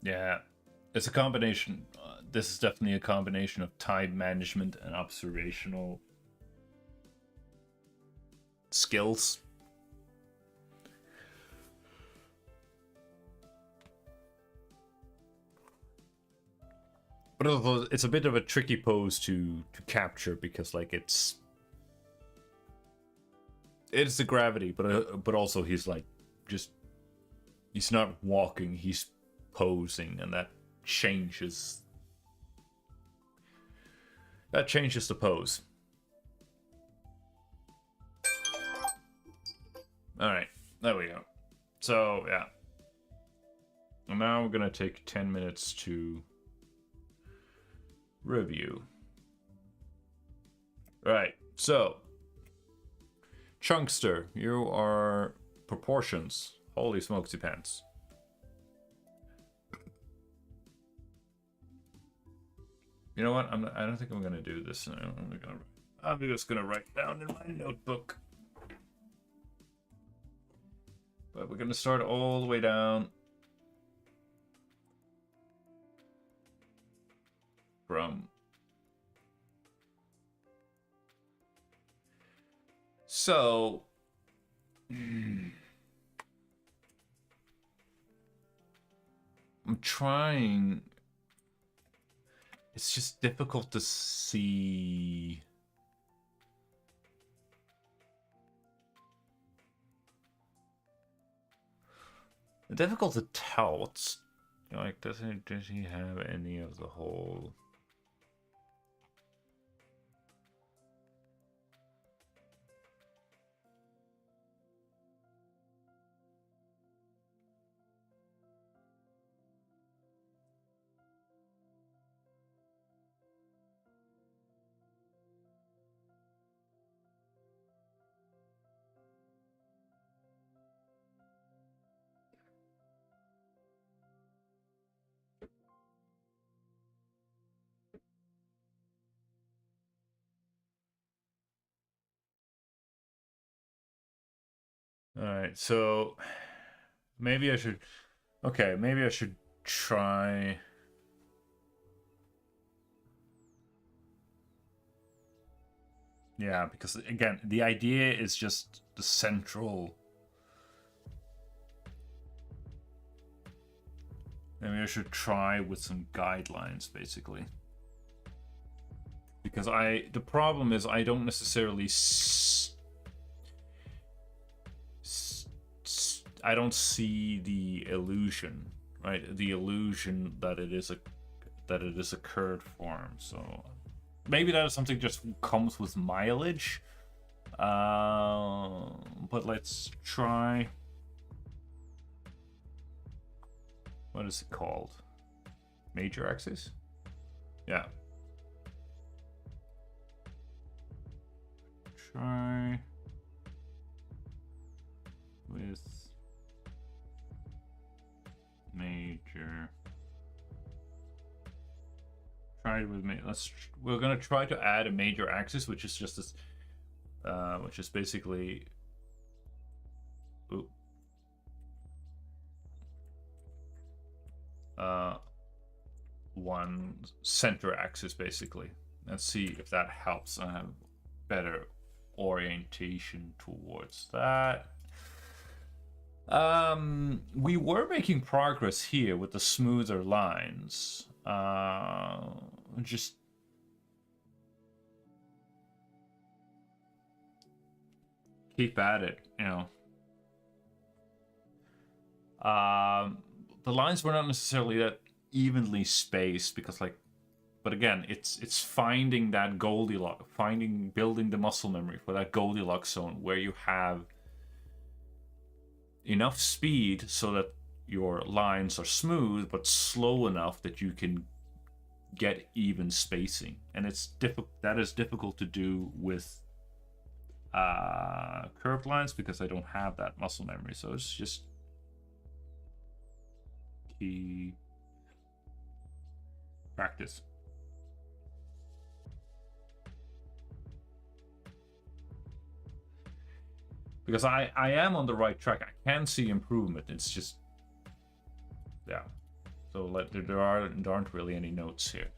Yeah, it's a combination. This is definitely a combination of time management and observational skills. But it's a bit of a tricky pose to capture because like it's the gravity, but also he's like just he's not walking, he's posing, and that changes the pose. All right, there we go. So yeah, and now we're gonna take 10 minutes to review. Right, so Chunkster, you are proportions. Holy smokesy pants. You know what? I don't think I'm gonna do this. I'm just gonna write down in my notebook. But we're gonna start all the way down from. So. I'm trying. It's just difficult to see. Difficult to tell what's like. Does he have any of the whole? All right, so maybe I should. Okay, maybe I should try. Yeah, because again, the idea is just the central. Maybe I should try with some guidelines, basically. Because the problem is I don't necessarily I don't see the illusion, right? The illusion that it is a curved form. So maybe that is something just comes with mileage. But let's try. What is it called? Major axis? Yeah. Try with major. Try with me. We're gonna try to add a major axis, which is just this, which is basically. Ooh. One center axis basically, and see if that helps. I have better orientation towards that. We were making progress here with the smoother lines. Just keep at it, you know. The lines were not necessarily that evenly spaced because, like, but again, it's finding that Goldilocks, building the muscle memory for that Goldilocks zone where you have enough speed so that your lines are smooth but slow enough that you can get even spacing, and that is difficult to do with curved lines because I don't have that muscle memory. So it's just key practice. Because I am on the right track. I can see improvement. It's just, yeah. So like there aren't really any notes here.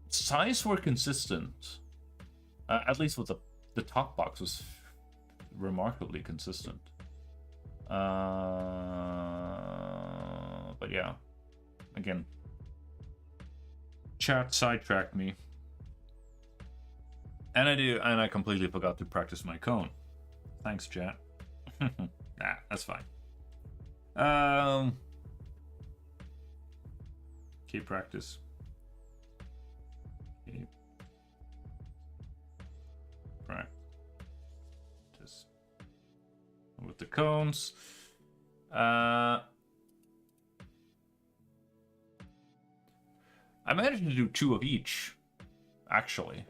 Size were consistent. At least with the top box was remarkably consistent. But yeah, again, chat sidetracked me, and I completely forgot to practice my cone. Thanks, chat. Nah, that's fine. Keep practice. Keep practice with the cones. I managed to do 2 of each, actually.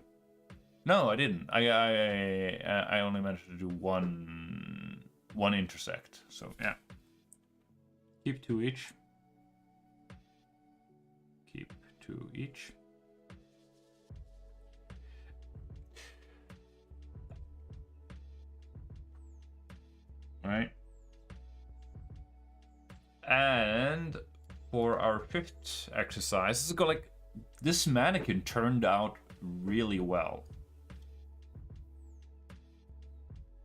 No, I didn't. I only managed to do one intersect. So yeah, keep 2 each. Keep 2 each. All right. And for our 5th exercise, this is like this mannequin turned out really well.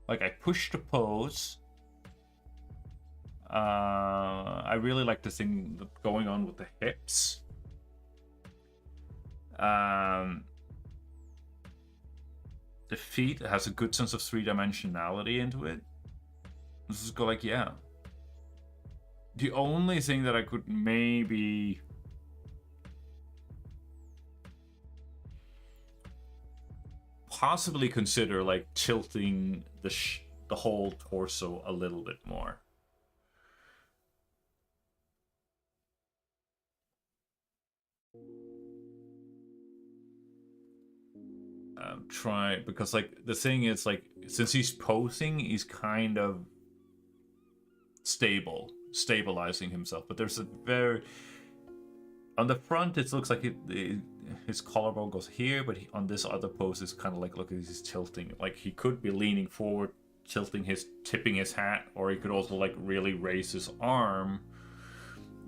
Like I pushed the pose. I really like this thing going on with the hips. The feet has a good sense of 3-dimensionality into it. This is like, yeah. The only thing that I could maybe possibly consider, like tilting the whole torso a little bit more. Try, because like the thing is, like, since he's posing, he's kind of stabilizing himself, but there's a very on the front it looks like his collarbone goes here, but on this other pose it's kind of like, look, he's tilting, like he could be leaning forward, tipping his hat, or he could also like really raise his arm,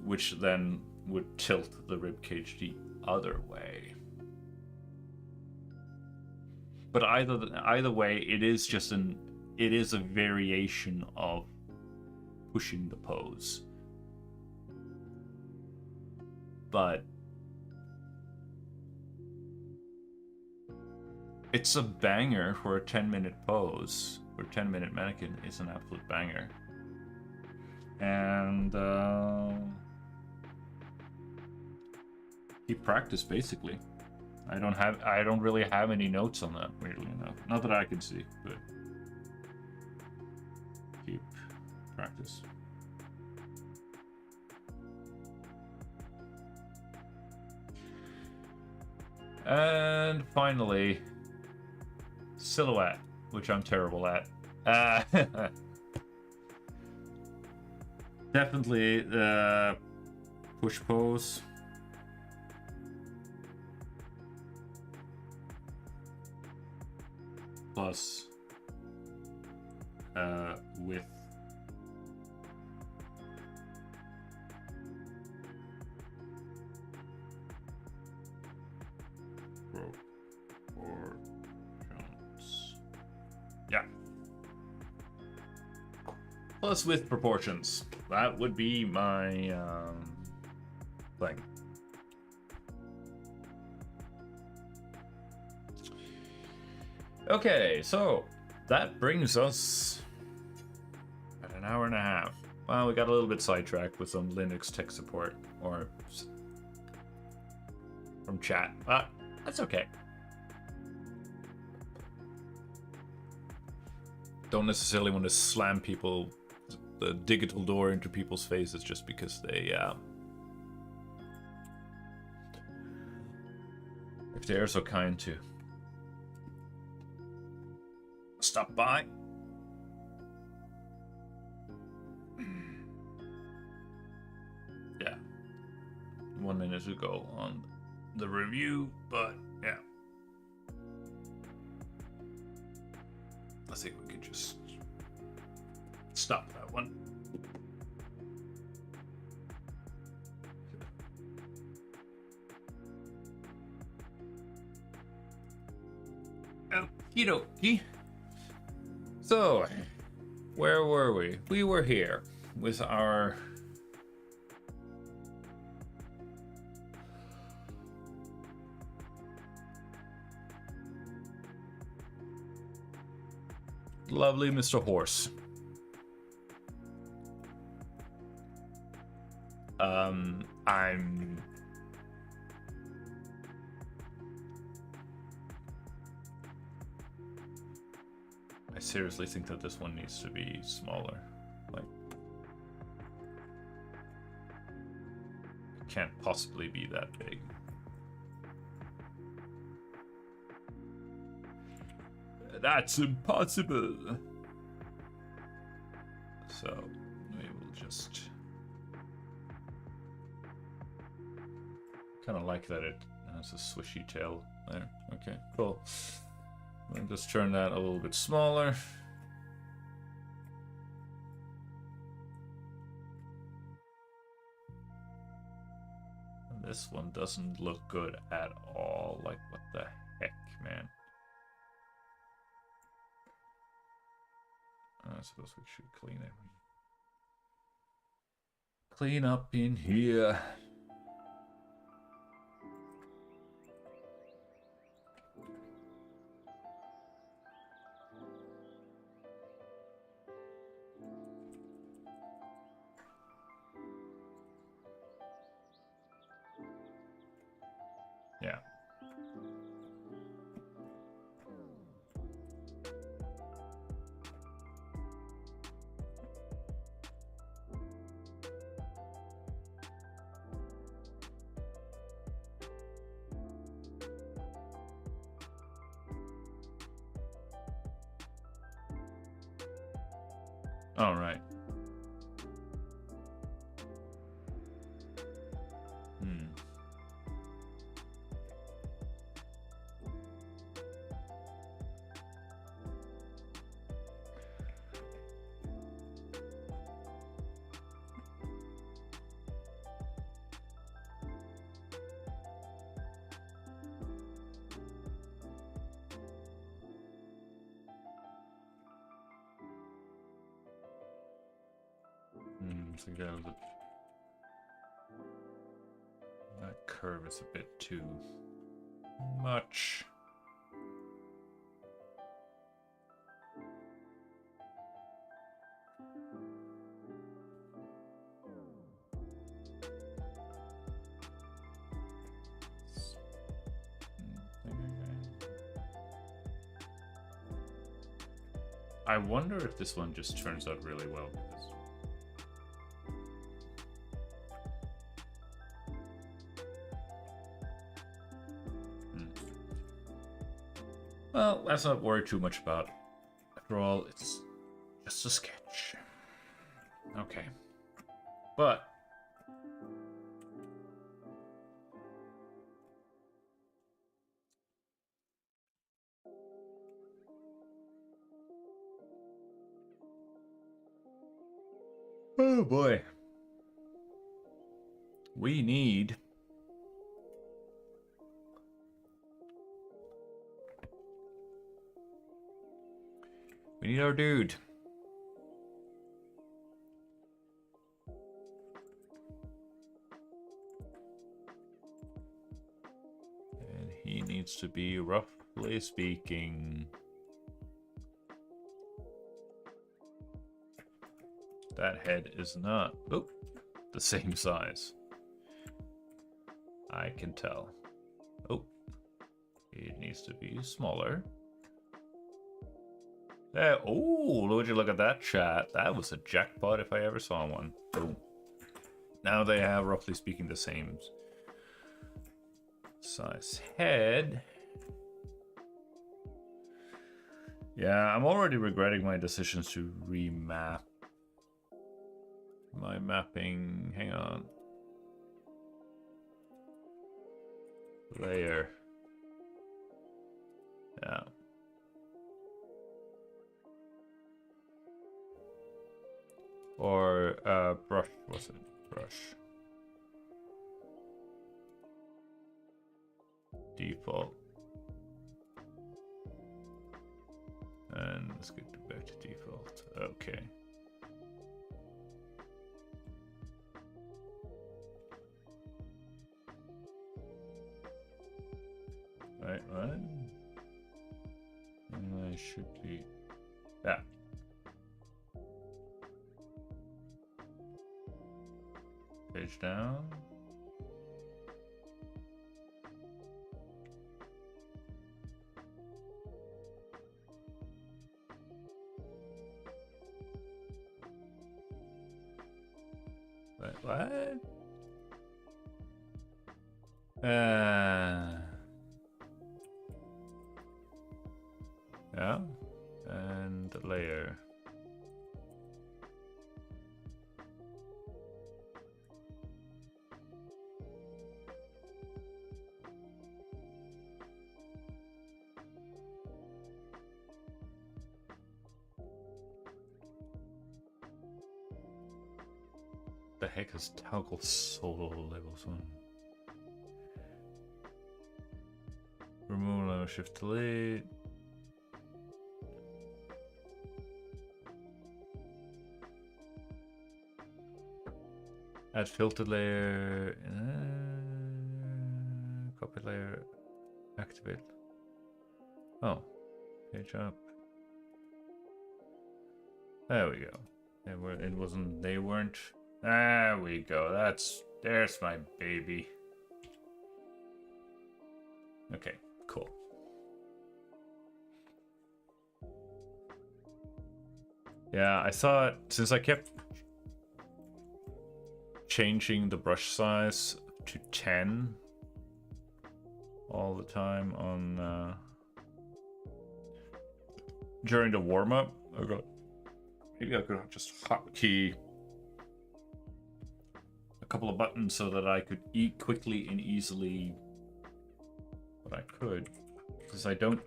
which then would tilt the rib cage the other way. But either way, it is a variation of pushing the pose. But it's a banger for a 10-minute pose. For a 10-minute mannequin, it's an absolute banger. And he practiced basically. I don't really have any notes on that, weirdly enough. Not that I can see, but keep practice. And finally, silhouette, which I'm terrible at. Definitely the push pose. Plus with proportions. Yeah. Plus with proportions. That would be my thing. Okay, so that brings us at an hour and a half. Well, we got a little bit sidetracked with some Linux tech support or from chat, but that's okay. Don't necessarily want to slam the digital door into people's faces just because they if they are so kind to stop by. Yeah, 1 minute to go on the review, but yeah, I think we could just stop that one. Okie dokie. So, where were we? We were here with our lovely Mr. Horse. I seriously think that this one needs to be smaller. Like, it can't possibly be that big. That's impossible. So we will just kind of like that it has a swishy tail there. Okay, cool. We'll just turn that a little bit smaller. And this one doesn't look good at all. Like, what the heck, man? I suppose we should clean it. Clean up in here. Yeah. All right. So that curve is a bit too much. I wonder if this one just turns out really well because well, let's not worry too much about it. After all, it's just a sketch. Okay. But oh boy. We need our dude. And he needs to be, roughly speaking, that head is not the same size. I can tell. Oh, it needs to be smaller. There. Oh, would you look at that, chat? That was a jackpot if I ever saw one. Boom. Now they have, roughly speaking, the same size head. Yeah, I'm already regretting my decisions to remap my mapping. Hang on. Layer. Yeah. Or brush, was it? Brush. Default. And let's get back to default. Okay. Right. And I should be... Yeah. Page down. Wait, what? Yeah. And the layer. The heck is toggle solo levels on? Remove level, shift delete. Add filter layer. Copy layer. Activate. Oh, page up. There we go. It wasn't. They weren't. There we go. There's my baby. Okay, cool. Yeah, I thought since I kept changing the brush size to 10 all the time on during the warm-up, maybe I could just hotkey a couple of buttons so that I could quickly and easily what I could, because I don't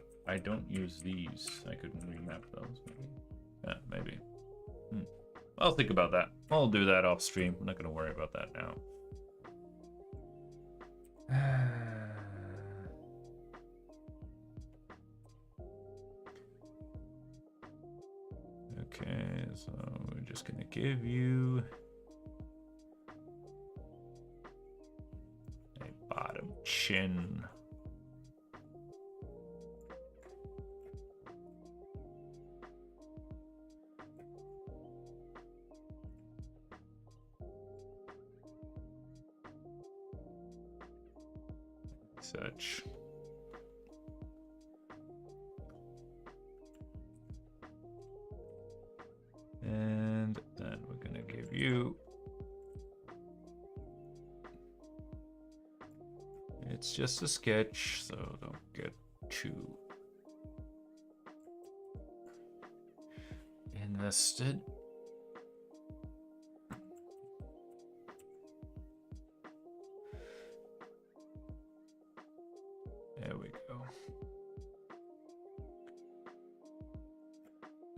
use these. I could remap those maybe. Yeah, maybe. I'll think about that. I'll do that off stream. I'm not going to worry about that now. Okay, so we're just going to give you a bottom chin. Such. And then we're gonna give you, it's just a sketch, so don't get too invested. There we go.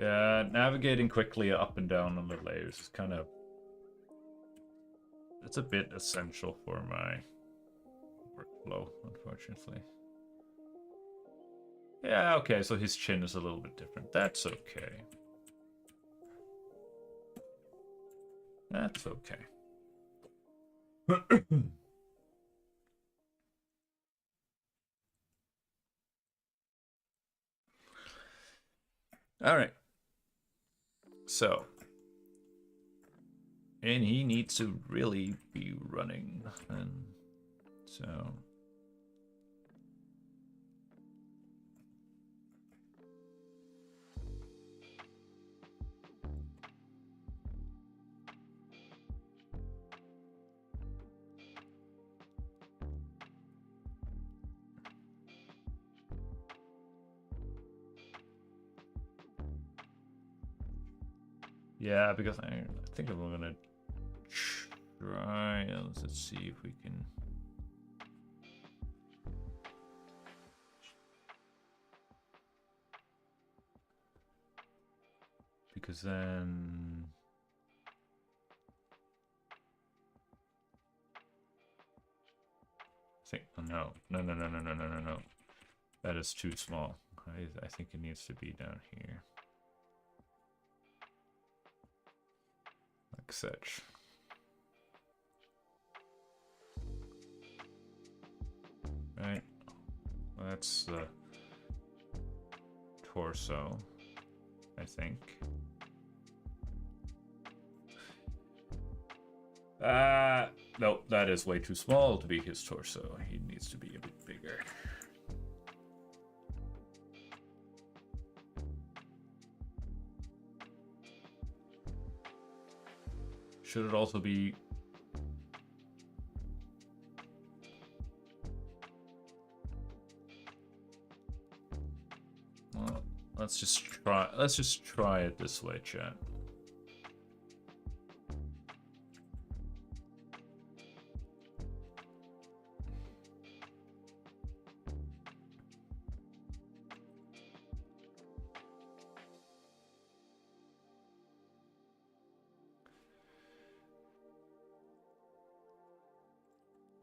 Yeah, navigating quickly up and down on the layers is kind of, it's a bit essential for my workflow, unfortunately. Yeah, okay, so his chin is a little bit different. That's okay. That's okay. All right. So, and he needs to really be running, and so. Yeah, because I think I'm gonna try. Let's see if we can. Because then. I think, no. That is too small. I think it needs to be down here. such. Right. That's the torso, I think. No, that is way too small to be his torso. He needs to be a bit bigger. Should it also be... Well, let's just try it this way, chat.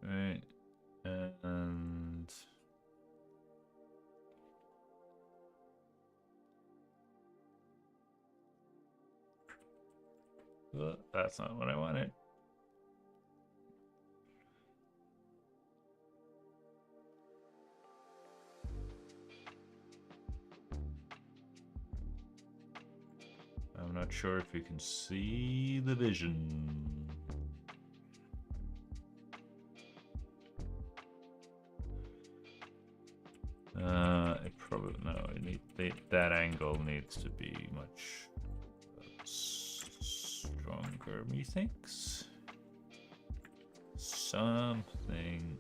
Right, and that's not what I wanted. I'm not sure if you can see the vision. It probably that angle needs to be much stronger, methinks. Something.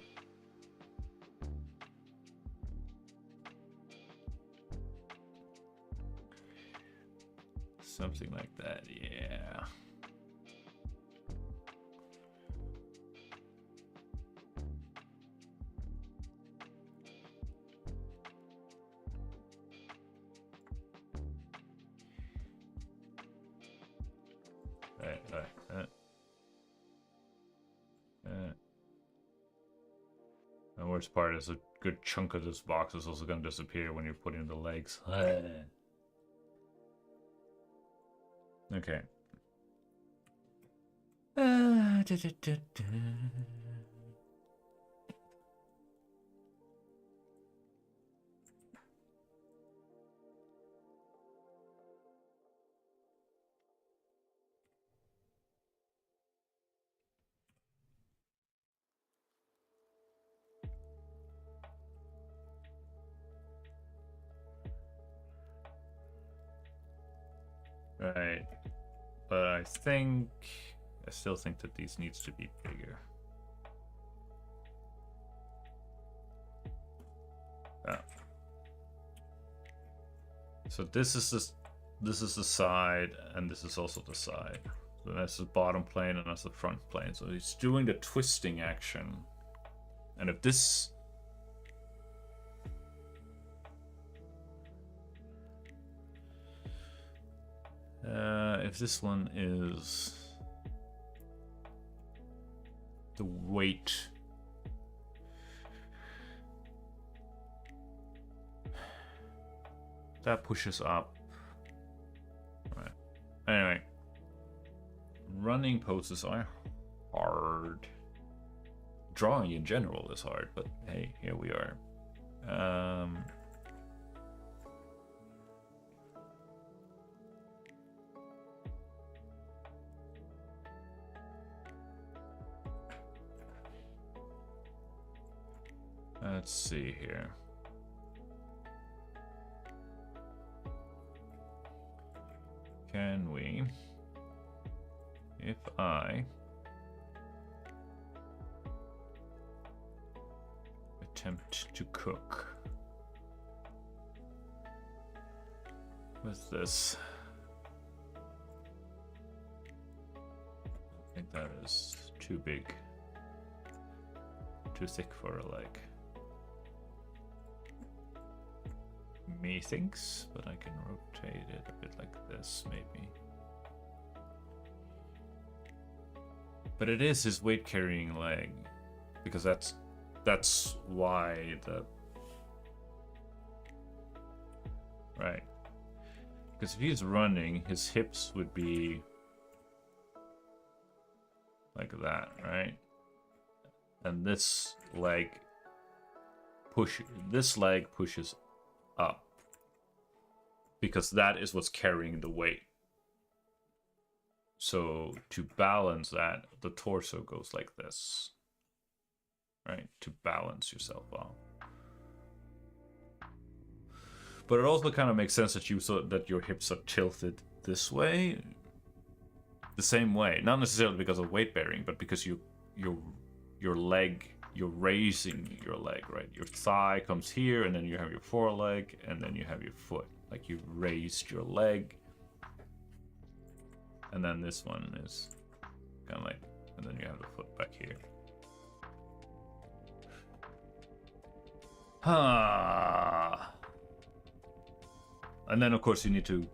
Something like that, yeah. The worst part is a good chunk of this box is also going to disappear when you're putting the legs. Okay. Right, but I still think that these needs to be bigger. Oh. So this is the side, and this is also the side. So that's the bottom plane, and that's the front plane. So he's doing the twisting action, and if this. If this one is the weight, that pushes up. Right. Anyway, running poses are hard. Drawing in general is hard, but hey, here we are. Let's see here. Can we, if I attempt to cook with this? I think that is too big, too thick for a leg. Methinks, but I can rotate it a bit like this, maybe. But it is his weight carrying leg, because that's why the right. Because if he's running, his hips would be like that, right? And this leg pushes up because that is what's carrying the weight. So to balance that, the torso goes like this, right? To balance yourself out. But it also kind of makes sense that your hips are tilted this way, the same way. Not necessarily because of weight bearing, but because your leg, you're raising your leg, right? Your thigh comes here, and then you have your foreleg, and then you have your foot. Like you raised your leg, and then this one is kind of like, and then you have the foot back here. And then of course you need to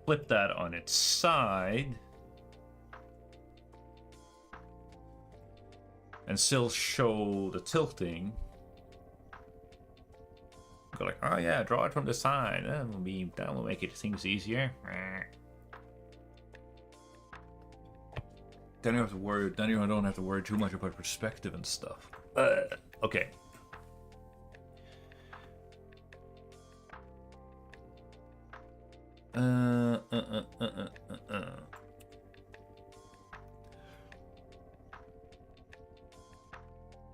flip that on its side and still show the tilting. Go like, oh yeah, draw it from the side. That will make it things easier. Then you have to worry. Then you don't have to worry too much about perspective and stuff. Okay.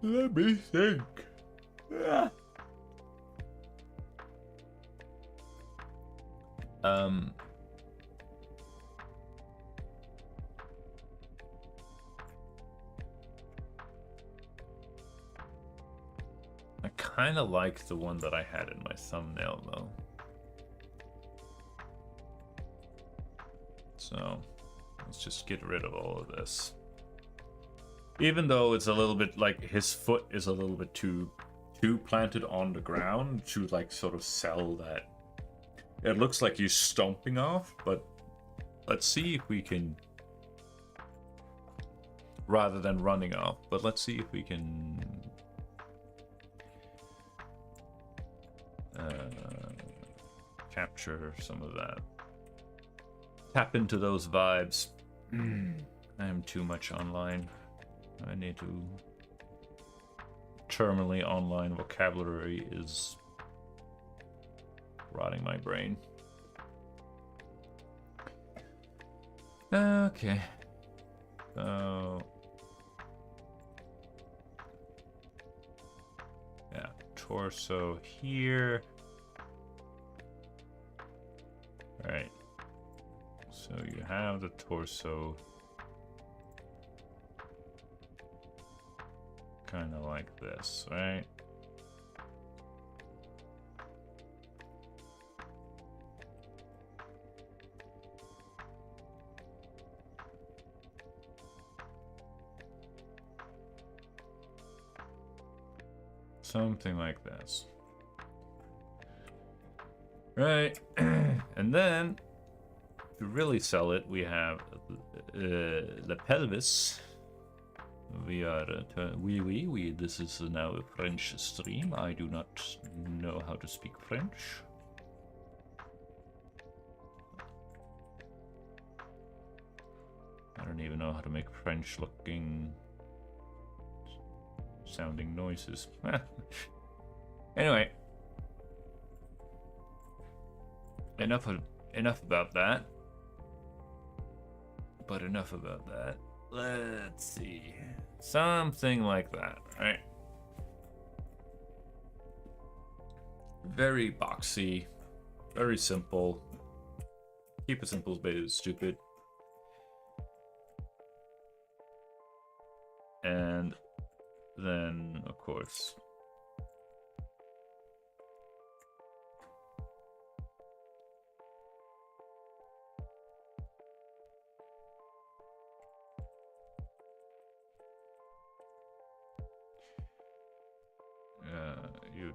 Let me think. I kind of like the one that I had in my thumbnail though. So let's just get rid of all of this. Even though it's a little bit like his foot is a little bit too planted on the ground to like sort of sell that. It looks like he's stomping off, but let's see if we can, rather than running off, but let's see if we can capture some of that. Tap into those vibes. I am too much online. I need to. Terminally online vocabulary is rotting my brain. Okay. So. Yeah, torso here. Right. So you have the torso kind of like this, right? Something like this. Right. And then to really sell it, we have the pelvis. We are this is now a French stream. I do not know how to speak French. I don't even know how to make French looking sounding noises. Anyway, enough about that. But enough about that. Let's see. Something like that, right? Very boxy, very simple. Keep it simple, but it's stupid. And then, of course, you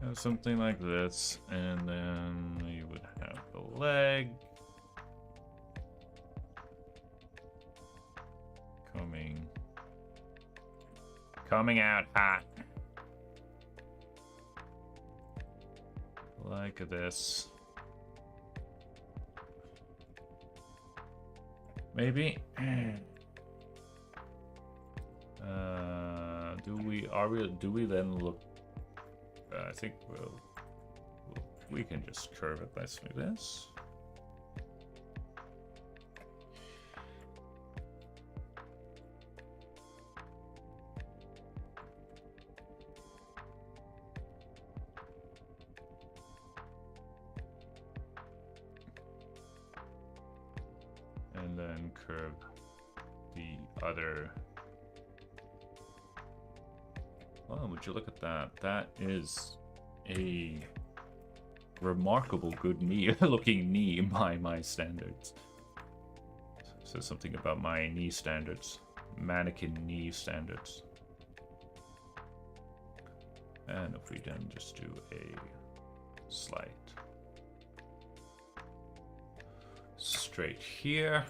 have something like this, and then you would have the leg Coming out hot. Like this. Maybe. Do we then look? I think we can just curve it like this. And then curve the other. Oh, would you look at that? That is a remarkable good knee looking knee by my standards. Says something about my knee standards. Mannequin knee standards. And if we then just do a slight straight here.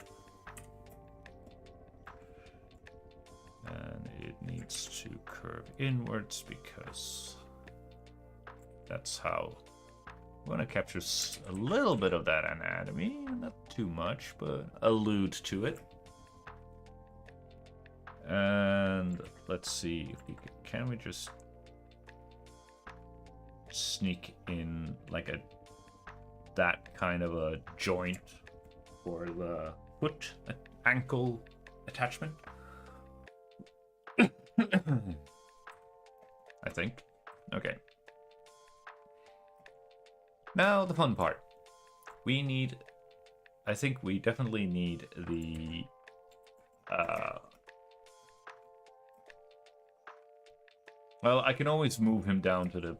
And it needs to curve inwards because that's how we want to capture a little bit of that anatomy. Not too much, but allude to it. And let's see if we can we just sneak in like that kind of a joint for the foot ankle attachment. I think. Okay. Now the fun part. I think we definitely need the well, I can always move him down to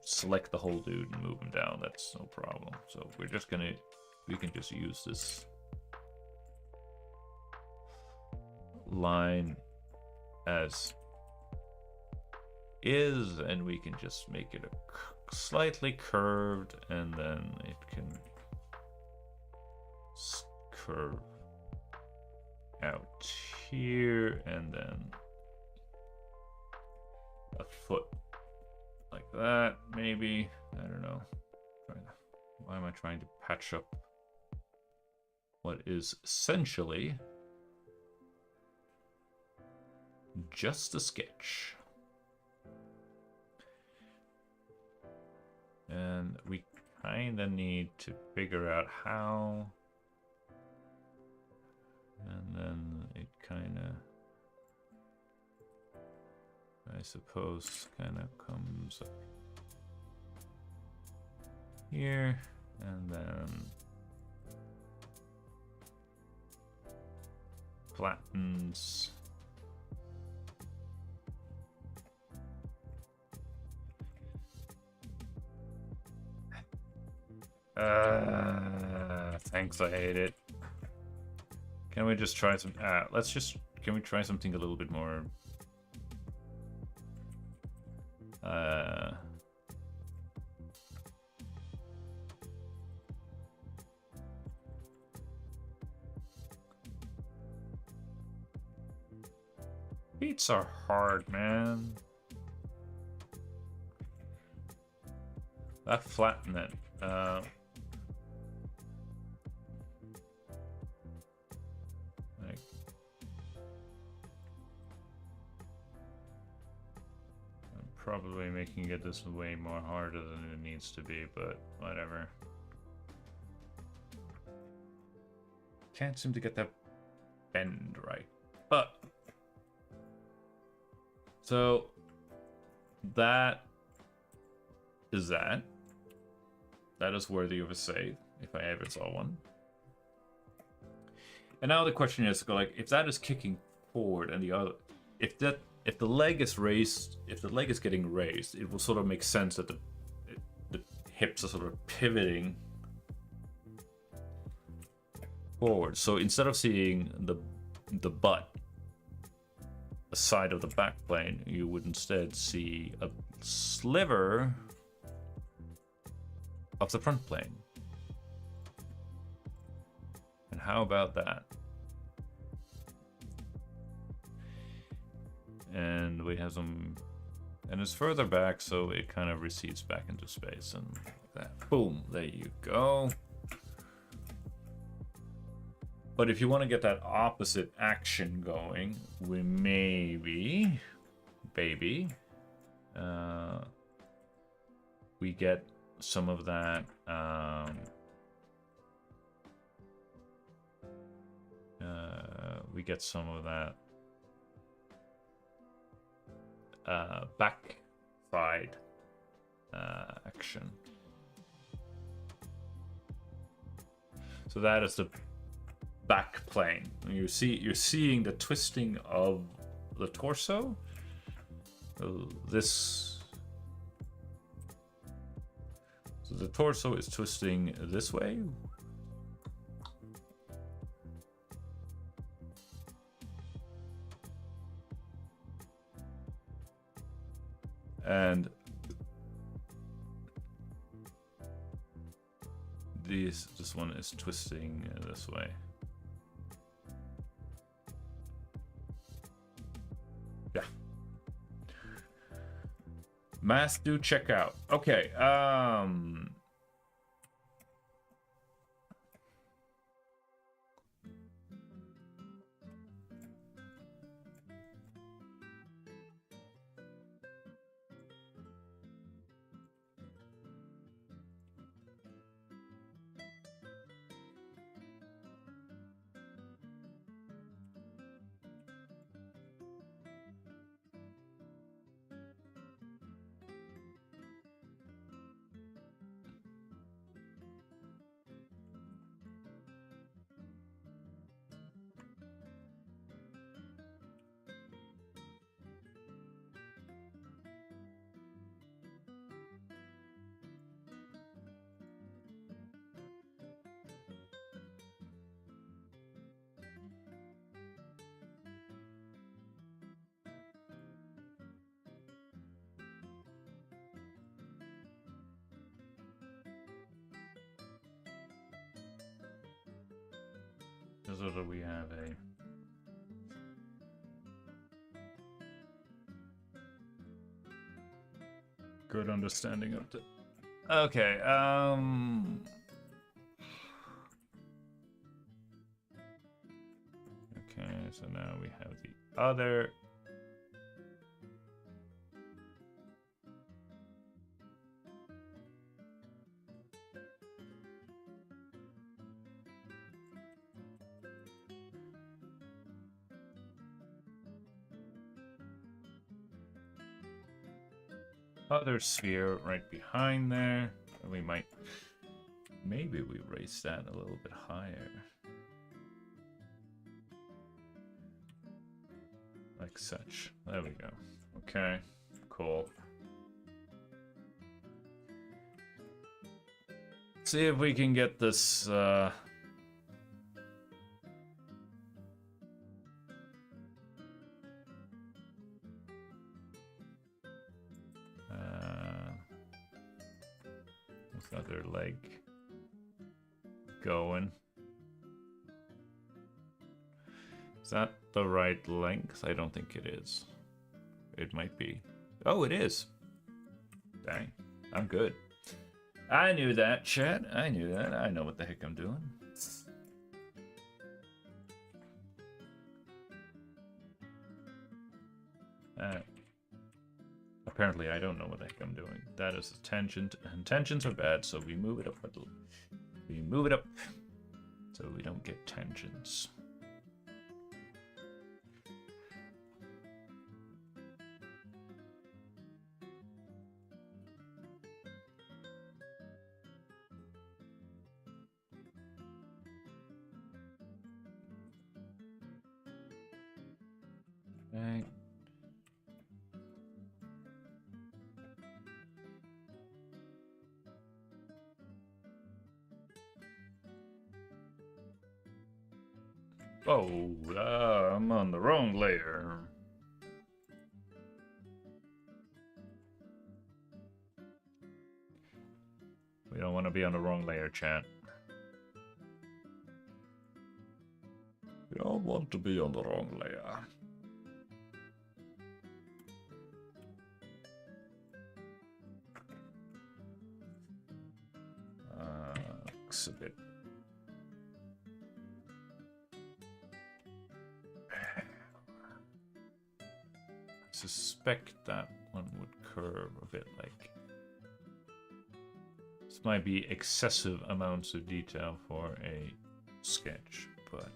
select the whole dude and move him down. That's no problem. So we can just use this line as is, and we can just make it slightly curved, and then it can curve out here, and then a foot like that, maybe. I don't know. Why am I trying to patch up what is essentially just a sketch? And we kind of need to figure out how, and then it kind of, I suppose, kind of comes up here, and then flattens. Thanks, I hate it. Can we just try some, can we try something a little bit more, beats are hard, man. That flatten it. Like, I'm probably making it this way more harder than it needs to be, but whatever. Can't seem to get that bend right. But so that is that. That is worthy of a save, if I ever saw one. And now the question is, like, if that is kicking forward and the other, if the leg is raised, if the leg is getting raised, it will sort of make sense that the hips are sort of pivoting forward. So instead of seeing the butt, a side of the back plane, you would instead see a sliver of the front plane. And how about that? and we have some, and it's further back, so it kind of recedes back into space, and like that. Boom, there you go. But if you want to get that opposite action going, we maybe, we get some of that, back side action. So that is the back plane. You're seeing the twisting of the torso. So the torso is twisting this way. And this one is twisting this way. Yeah. Math do check out. Okay. So that we have a good understanding of the. Okay. Okay. So now we have the other. Other sphere right behind there. We might, maybe we raise that a little bit higher. Like such. There we go. Okay, cool. See if we can get this, other leg going. Is that the right length? I don't think it is. It might be. Oh, it is. Dang, I'm good. I knew that, chat. I knew that. I know what the heck I'm doing. Apparently, I don't know what the heck I'm doing. That is a tangent, and tangents are bad, so we move it up a little. We move it up so we don't get tangents. Okay. Oh, I'm on the wrong layer. We don't want to be on the wrong layer, chat. We don't want to be on the wrong layer. looks a bit... I suspect that one would curve a bit like... This might be excessive amounts of detail for a sketch, but...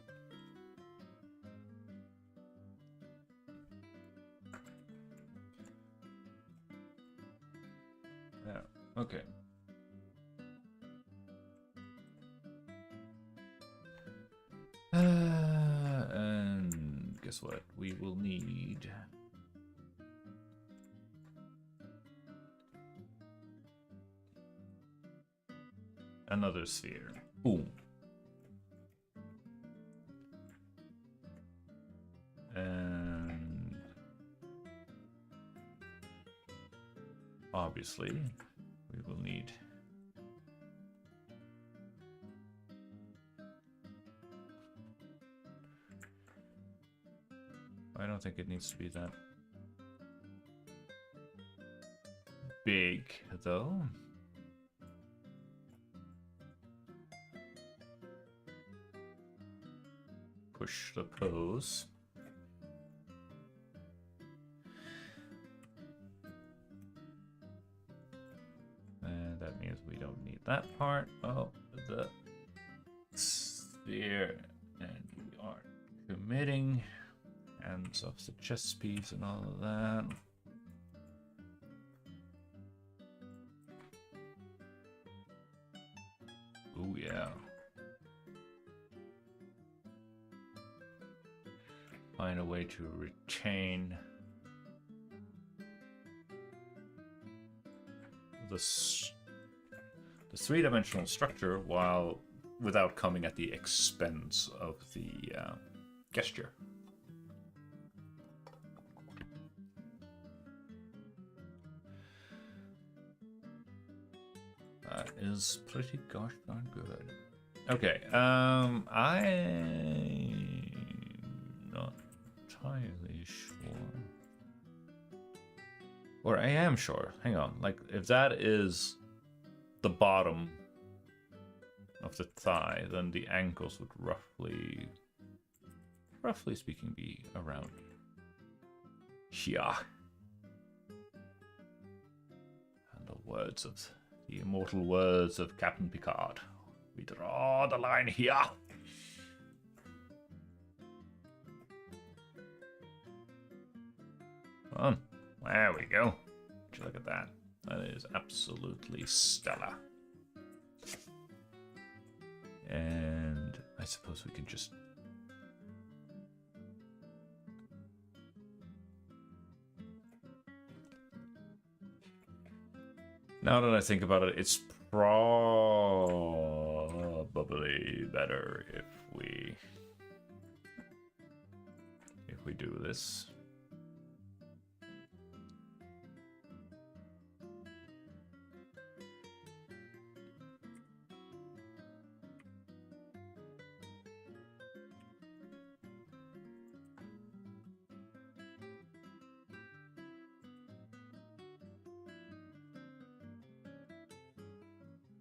Yeah, okay. And guess what? We will need... another sphere. Boom. And... obviously, we will need... I don't think it needs to be that big, though. Push the pose. And that means we don't need that part of the sphere. And we are committing ends of the chest piece and all of that. Oh yeah. Find a way to retain the three-dimensional structure while without coming at the expense of the gesture. That is pretty gosh darn good. Okay, I'm not entirely sure. Or I am sure. Hang on. Like, if that is the bottom of the thigh, then the ankles would roughly speaking, be around here. And the immortal words of Captain Picard. We draw the line here. There we go. Would you look at that? That is absolutely stellar. And I suppose we can just... Now that I think about it, it's probably better if we do this.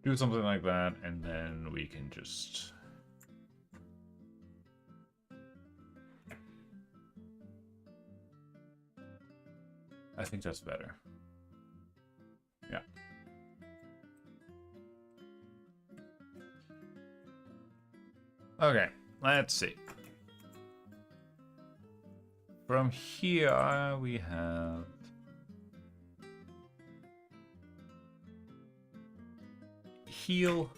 Do something like that, and then we can just... I think that's better. Yeah. Okay, let's see. From here, we have... heel.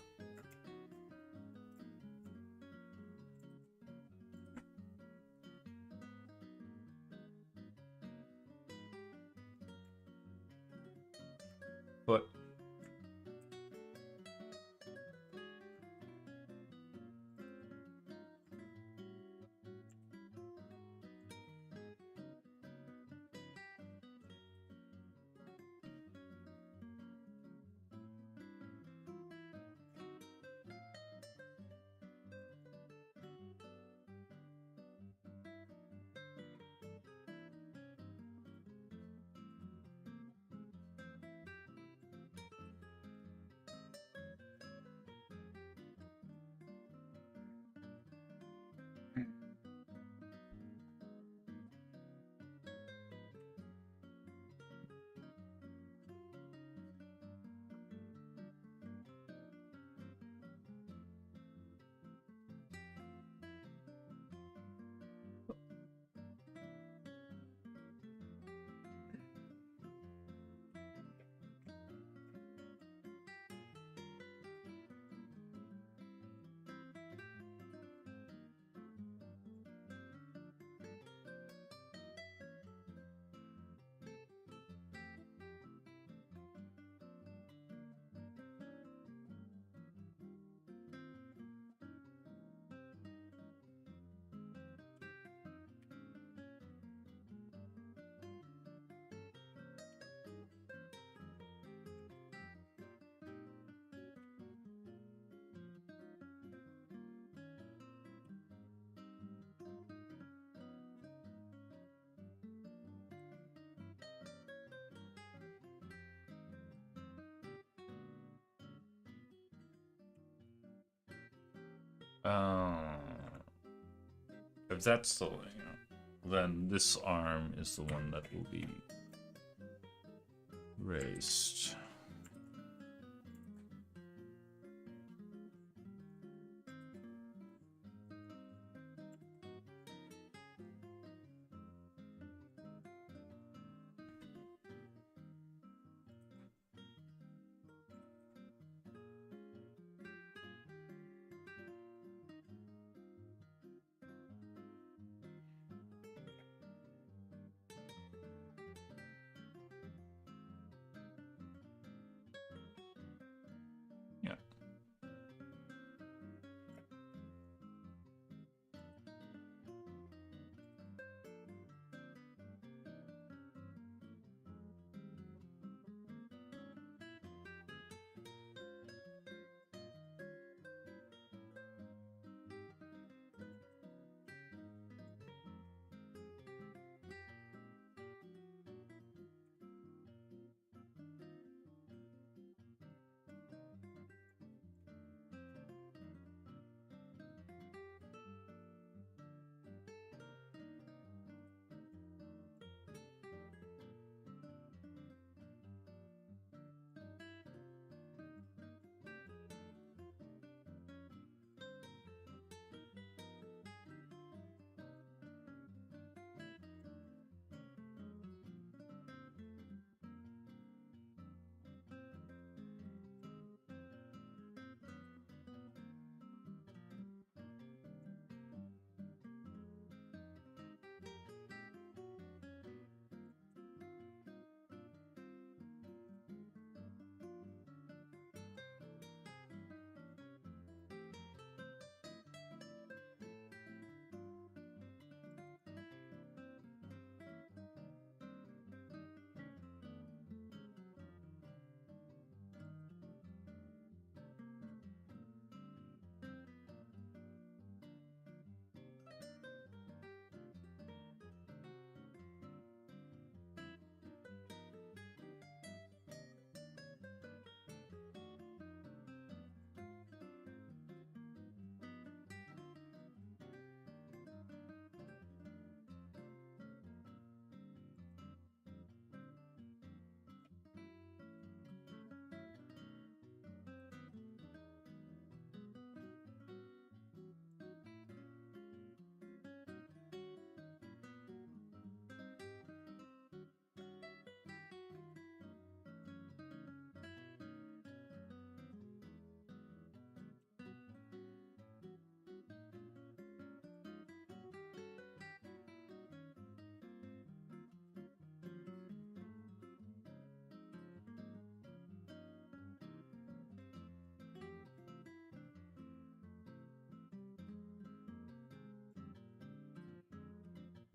Foot. If that's the way, then this arm is the one that will be raised. Yeah.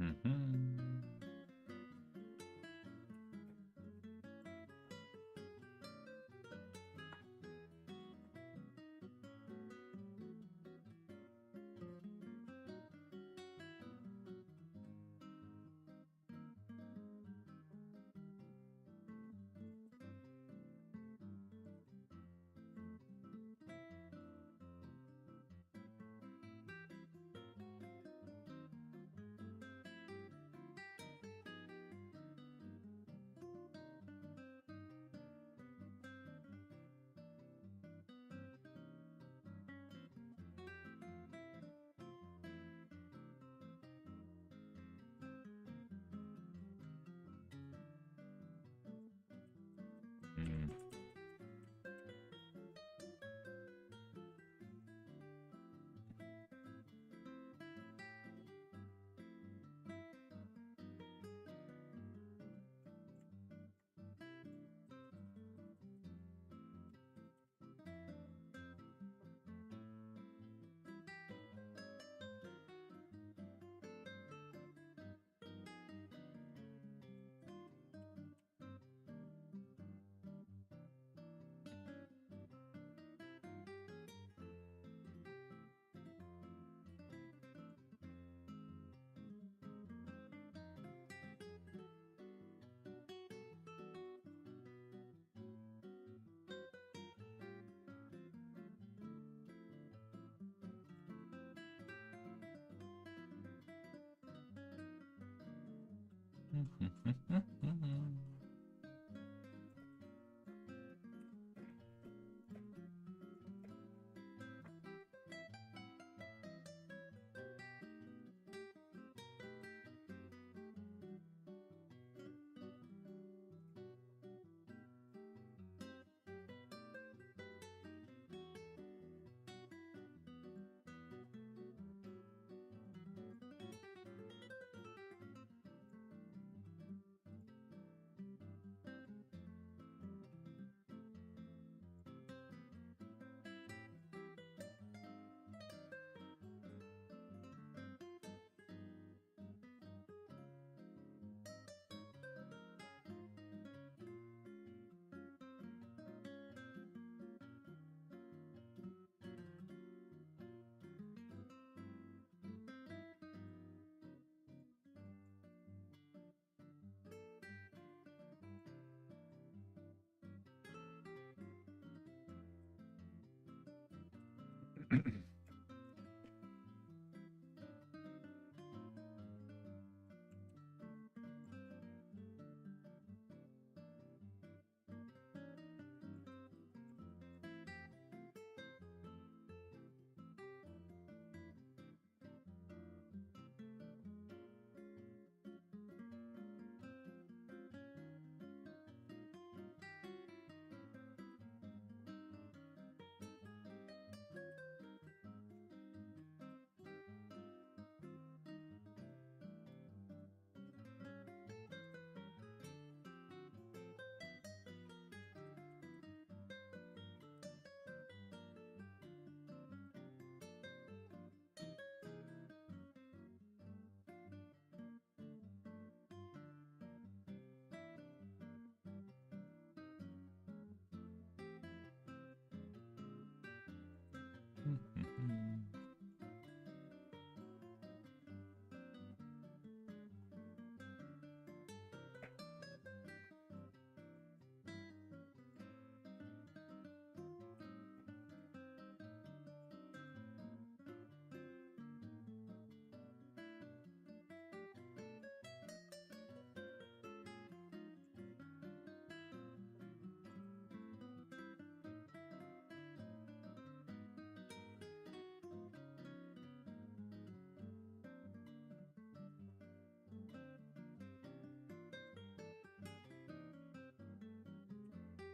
Mm-hmm.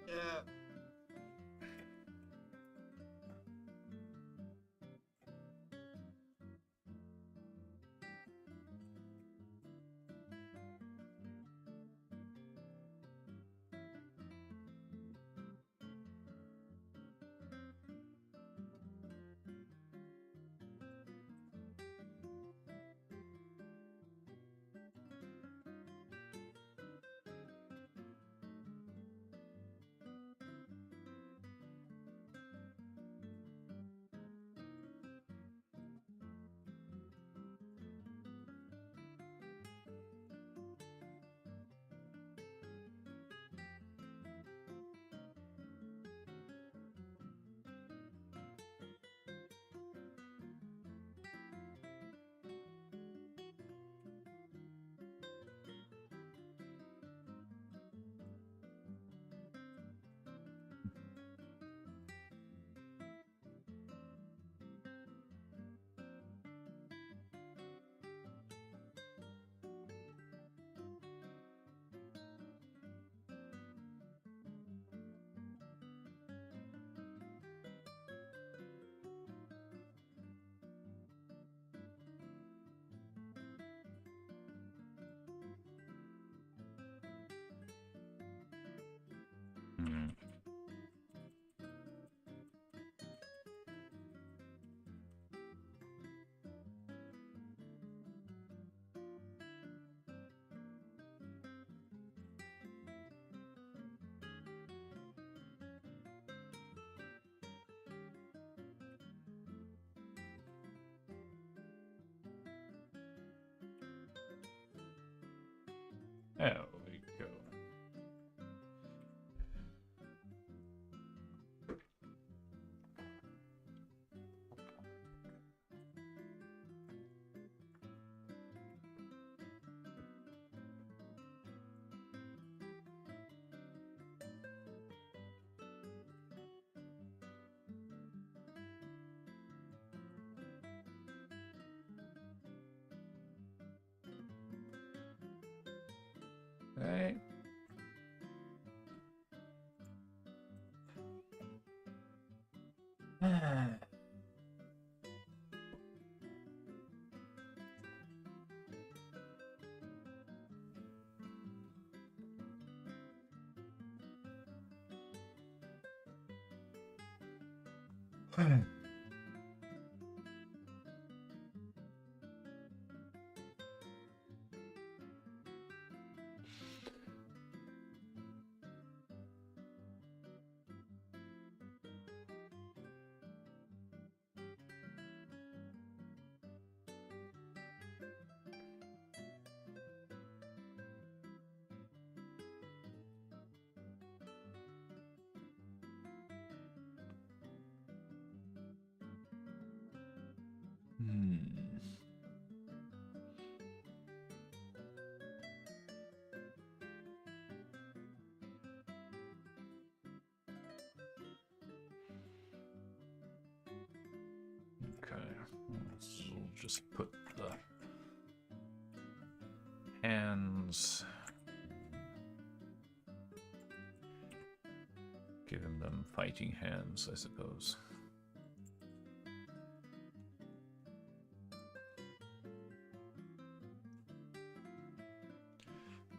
Yeah. Mm. There we go. Okay. Okay, so we'll just put the hands, give him them fighting hands, I suppose.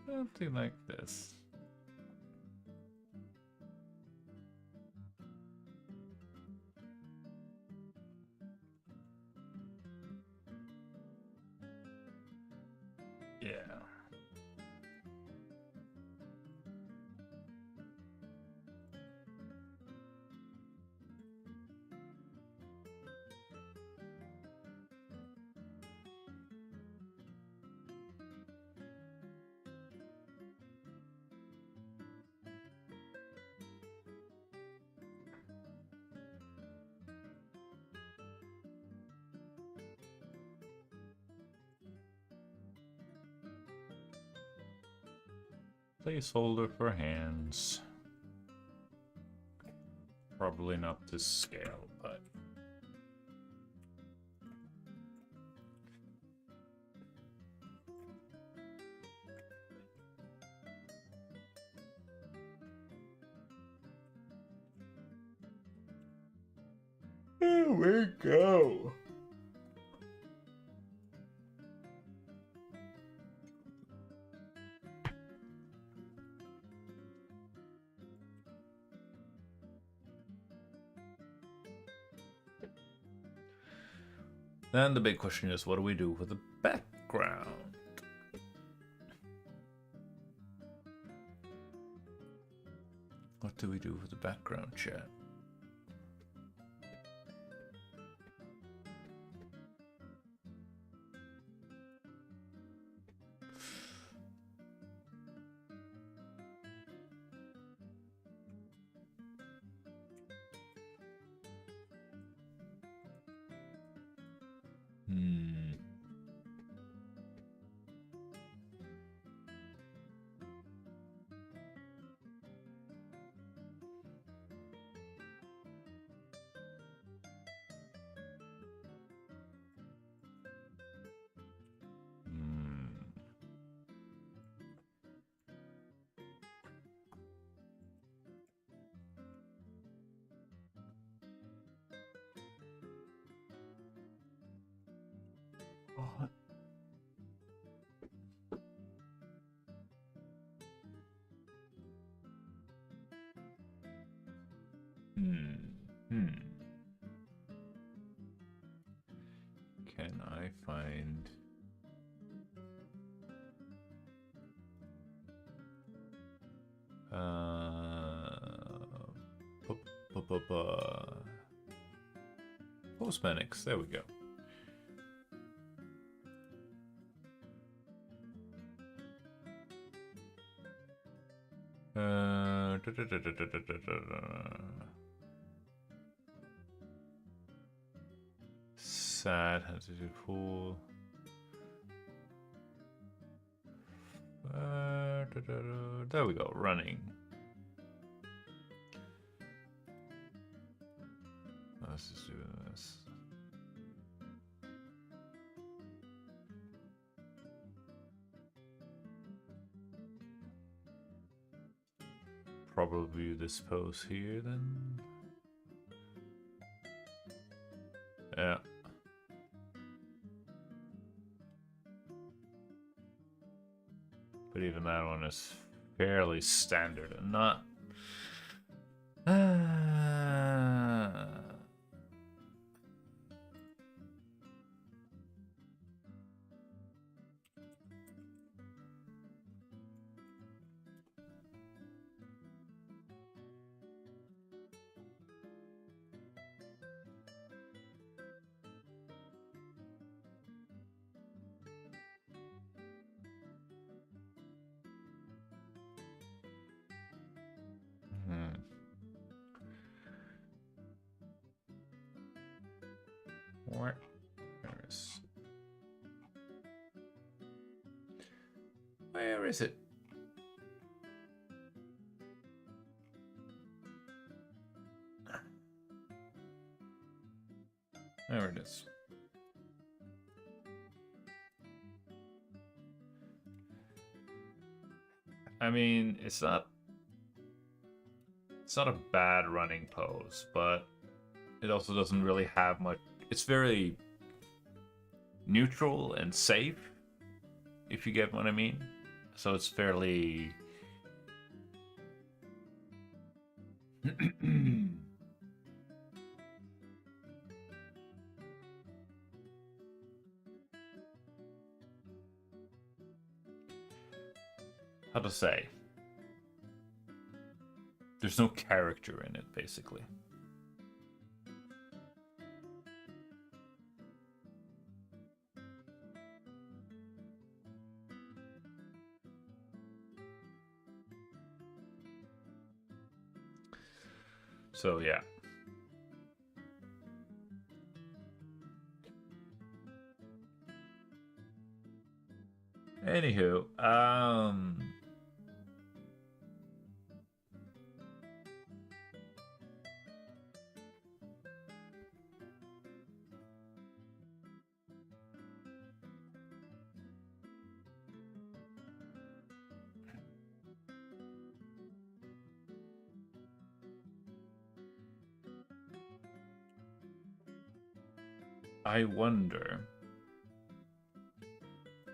Something like this. Yeah. Placeholder for hands. Probably not to scale, but... Here we go! Then the big question is, what do we do with the background? What do we do with the background, chat? Can I find... Postmanix, there we go. Sad, how to do cool. There we go, running. Let's just do this. probably this pose here then. Yeah. But even that one is fairly standard and not. Where is it? There it is. I mean, it's not a bad running pose, but it also doesn't really have much. It's very neutral and safe, if you get what I mean. So it's fairly how to say? There's no character in it, basically. So yeah. Anywho, I wonder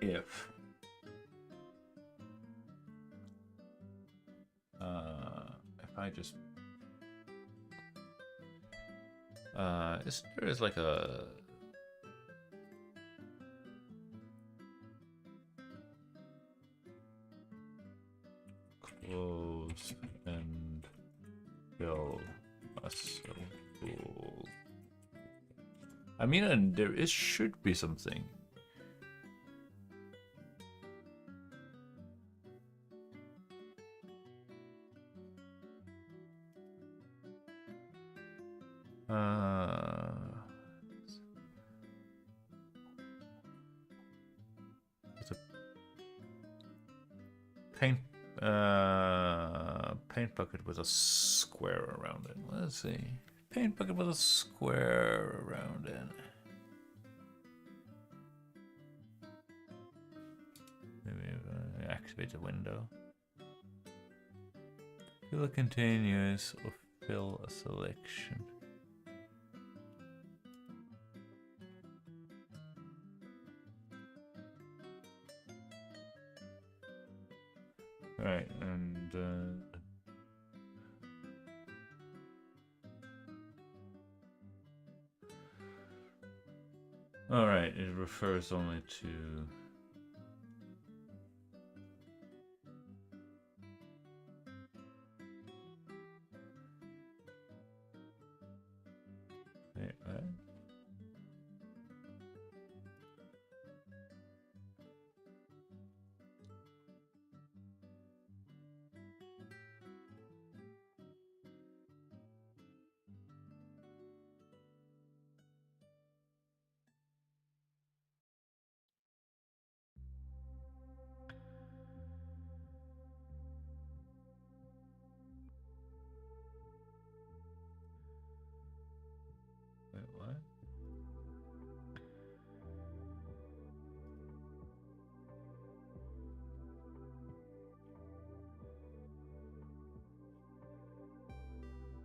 if I just there is like a close and kill muscle pool. I mean, and there is should be something. It's a paint bucket with a square around it. Let's see. Paint bucket with a square around it. Maybe activate the window. Fill a continuous or fill a selection. Right, and all right, it refers only to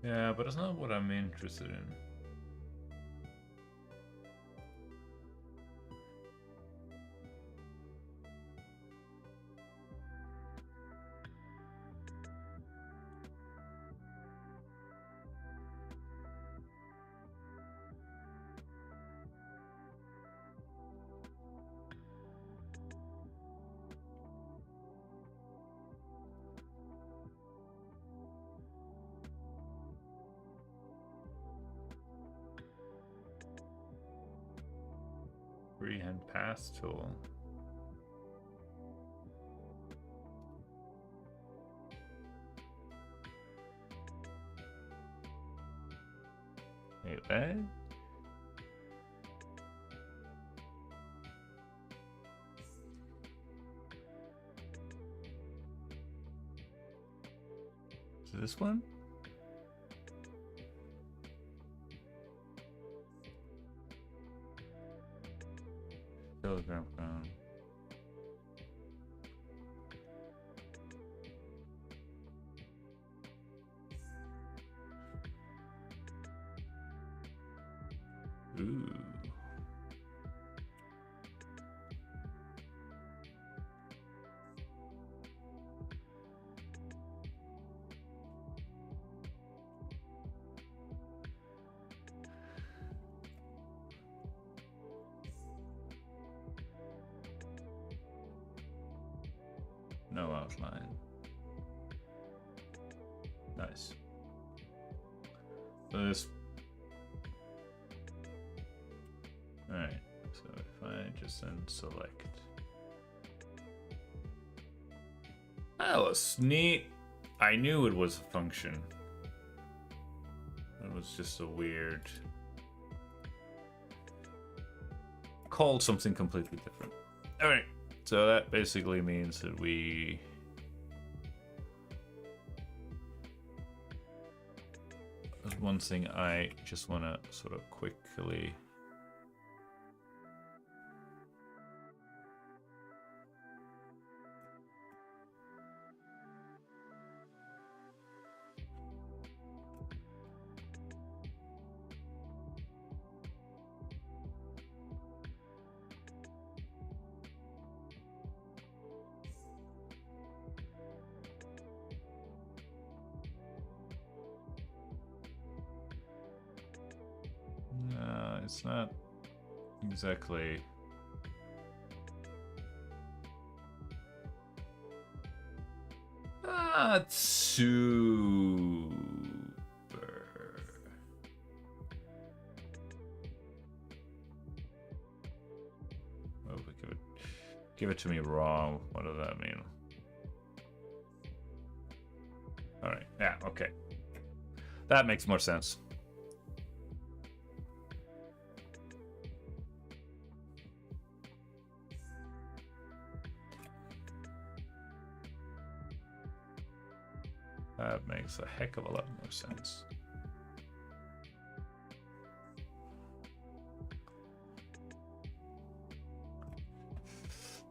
Yeah, but it's not what I'm interested in. Freehand pass tool. Wait, what? Is it this one? Telegram phone. Ooh. No outline. Nice. So this. Alright, so if I just then select. That was neat. I knew it was a function. It was just a weird. Called something completely different. Alright, so that basically means that we. There's one thing I just want to sort of quickly. No, it's not exactly. Not super. Oh, give it to me raw. What does that mean? All right. Yeah. Okay. That makes more sense. That makes a heck of a lot more sense.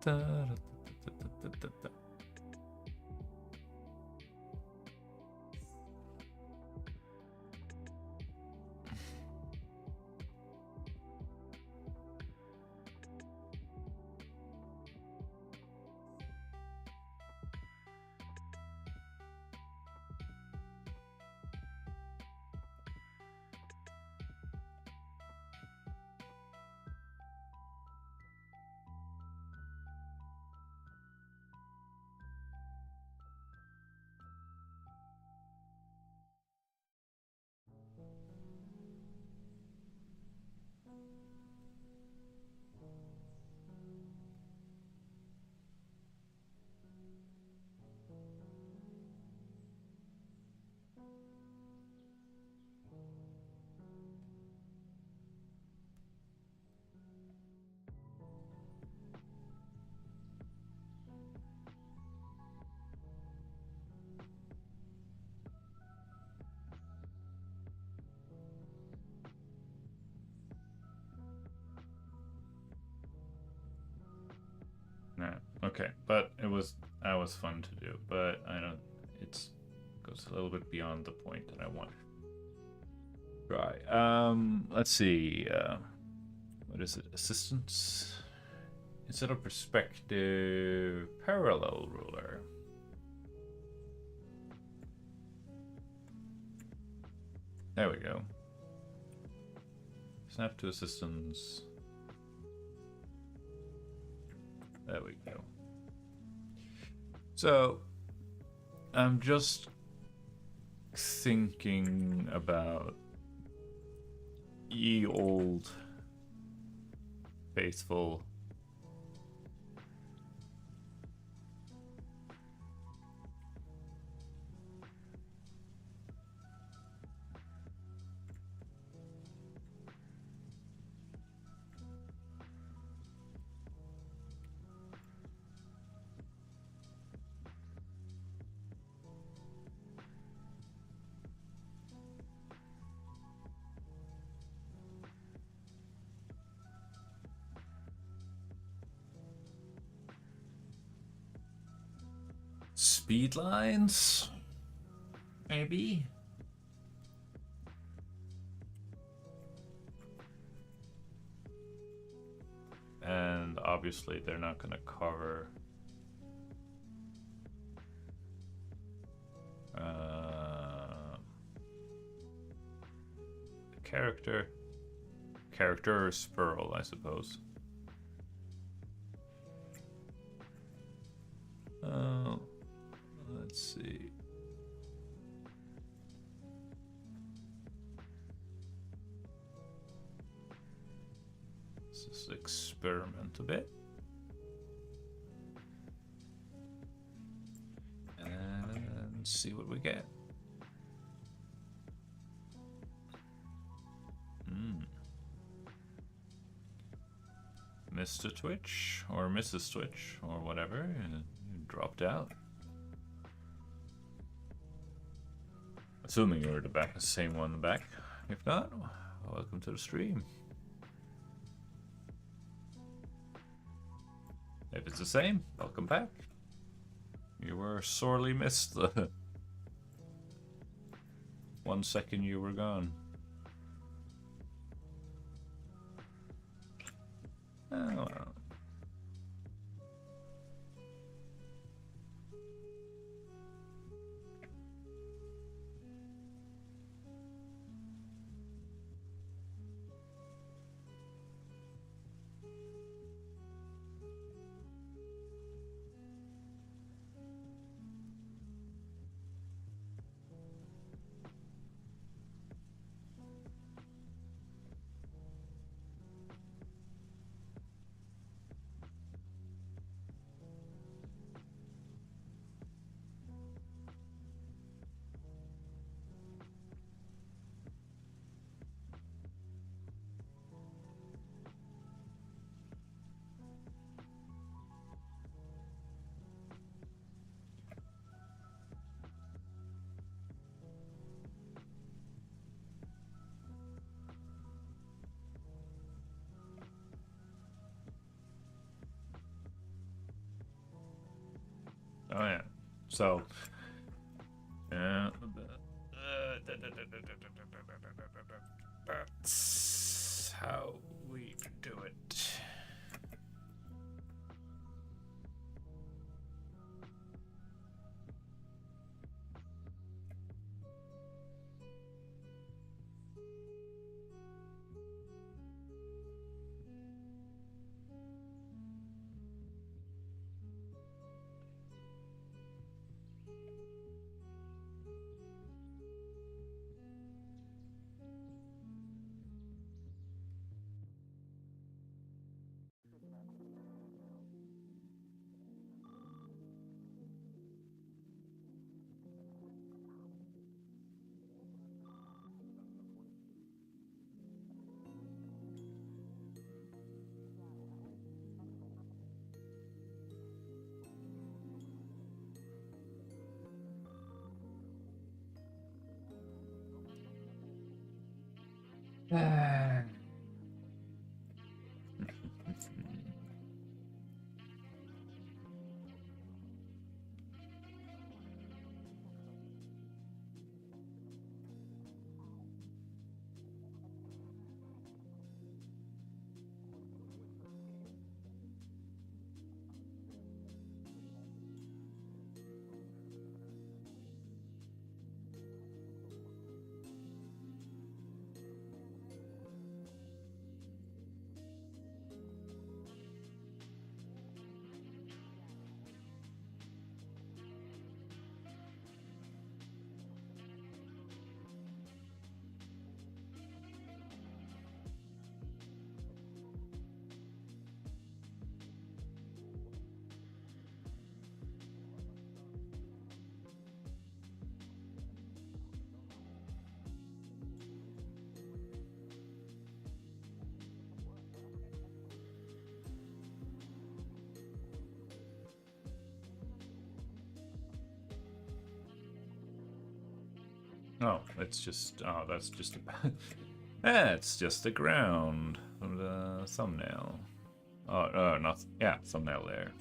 Da, da, da, da, da, da. No. Okay, but that was fun to do, but I don't. It's goes a little bit beyond the point that I want. Try. Let's see. What is it? Assistance. Instead of perspective, parallel ruler. There we go. Snap to assistance. There we go. So, I'm just thinking about ye old faithful. Speed lines? Maybe? And obviously they're not going to cover the character's pearl, I suppose. Let's see. Let's just experiment a bit. And see what we get. Mr. Twitch, or Mrs. Twitch, or whatever, dropped out. Assuming you're the same one back. If not, welcome to the stream. If it's the same, welcome back. You were sorely missed the 1 second you were gone. Oh well. Oh yeah. So that's how we do it. Oh, it's just. Oh, that's just. That's just the ground from the thumbnail. Oh, not. Yeah, thumbnail there.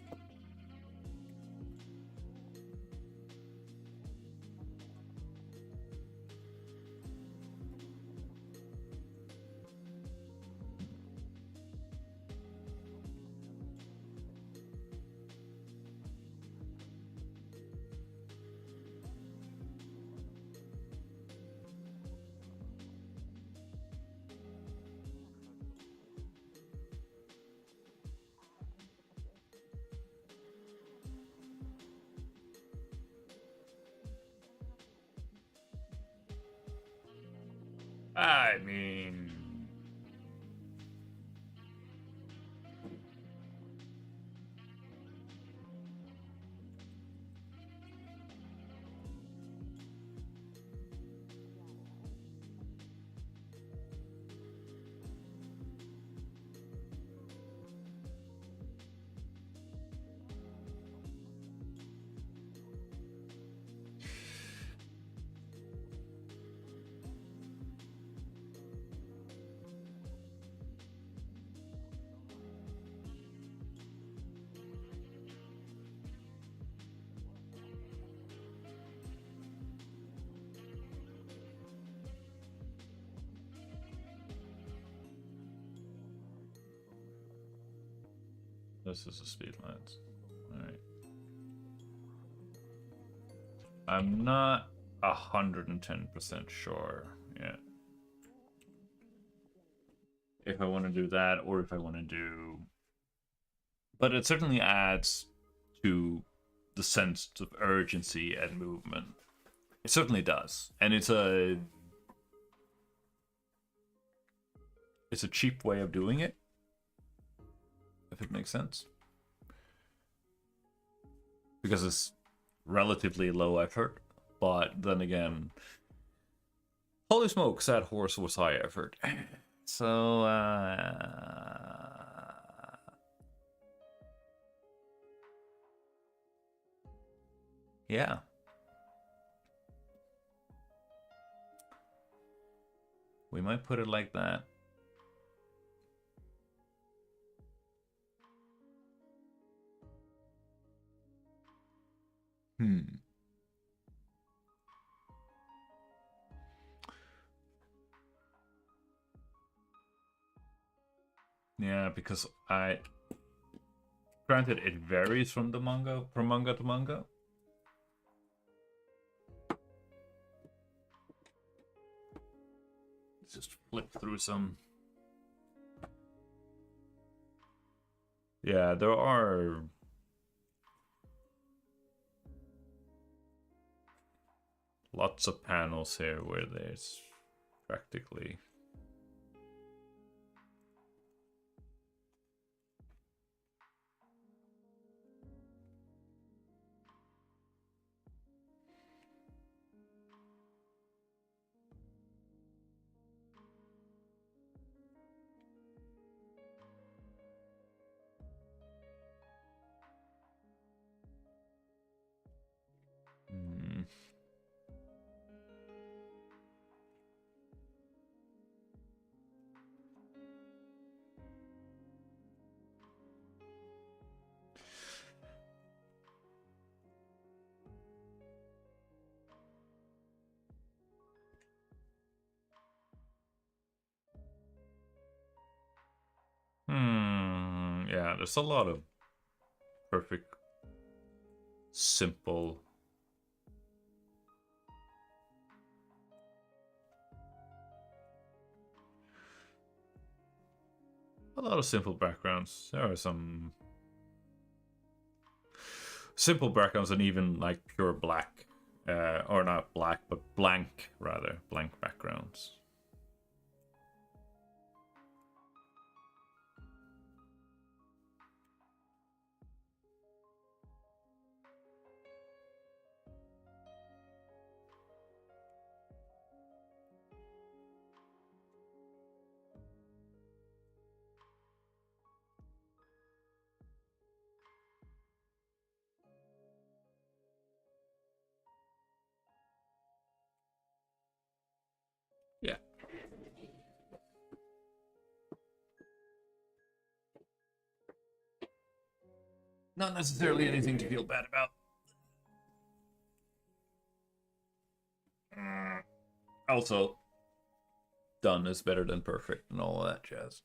I mean, this is a speed lens. All right. I'm not 110% sure yet if I want to do that or if I want to do. But it certainly adds to the sense of urgency and movement. It certainly does, and it's a cheap way of doing it, if it makes sense, because it's relatively low effort. But then again, holy smokes, that horse was high effort. So yeah. We might put it like that. Yeah, because granted, it varies from manga to manga. Let's just flip through some. Yeah, there are lots of panels here where there's practically yeah, there's a lot of perfect, simple. A lot of simple backgrounds. There are some simple backgrounds and even like pure black, or not black, but blank rather, blank backgrounds. Not necessarily anything to feel bad about. Also, done is better than perfect and all that jazz.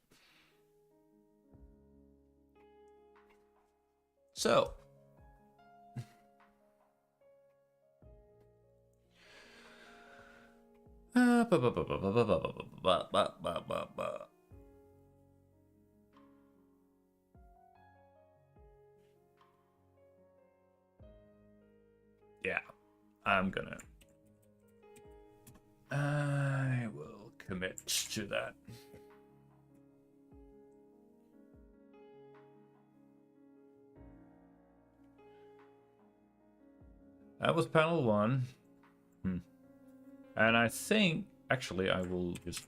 So, yeah, I will commit to that. That was panel 1. And I think, actually, I will just...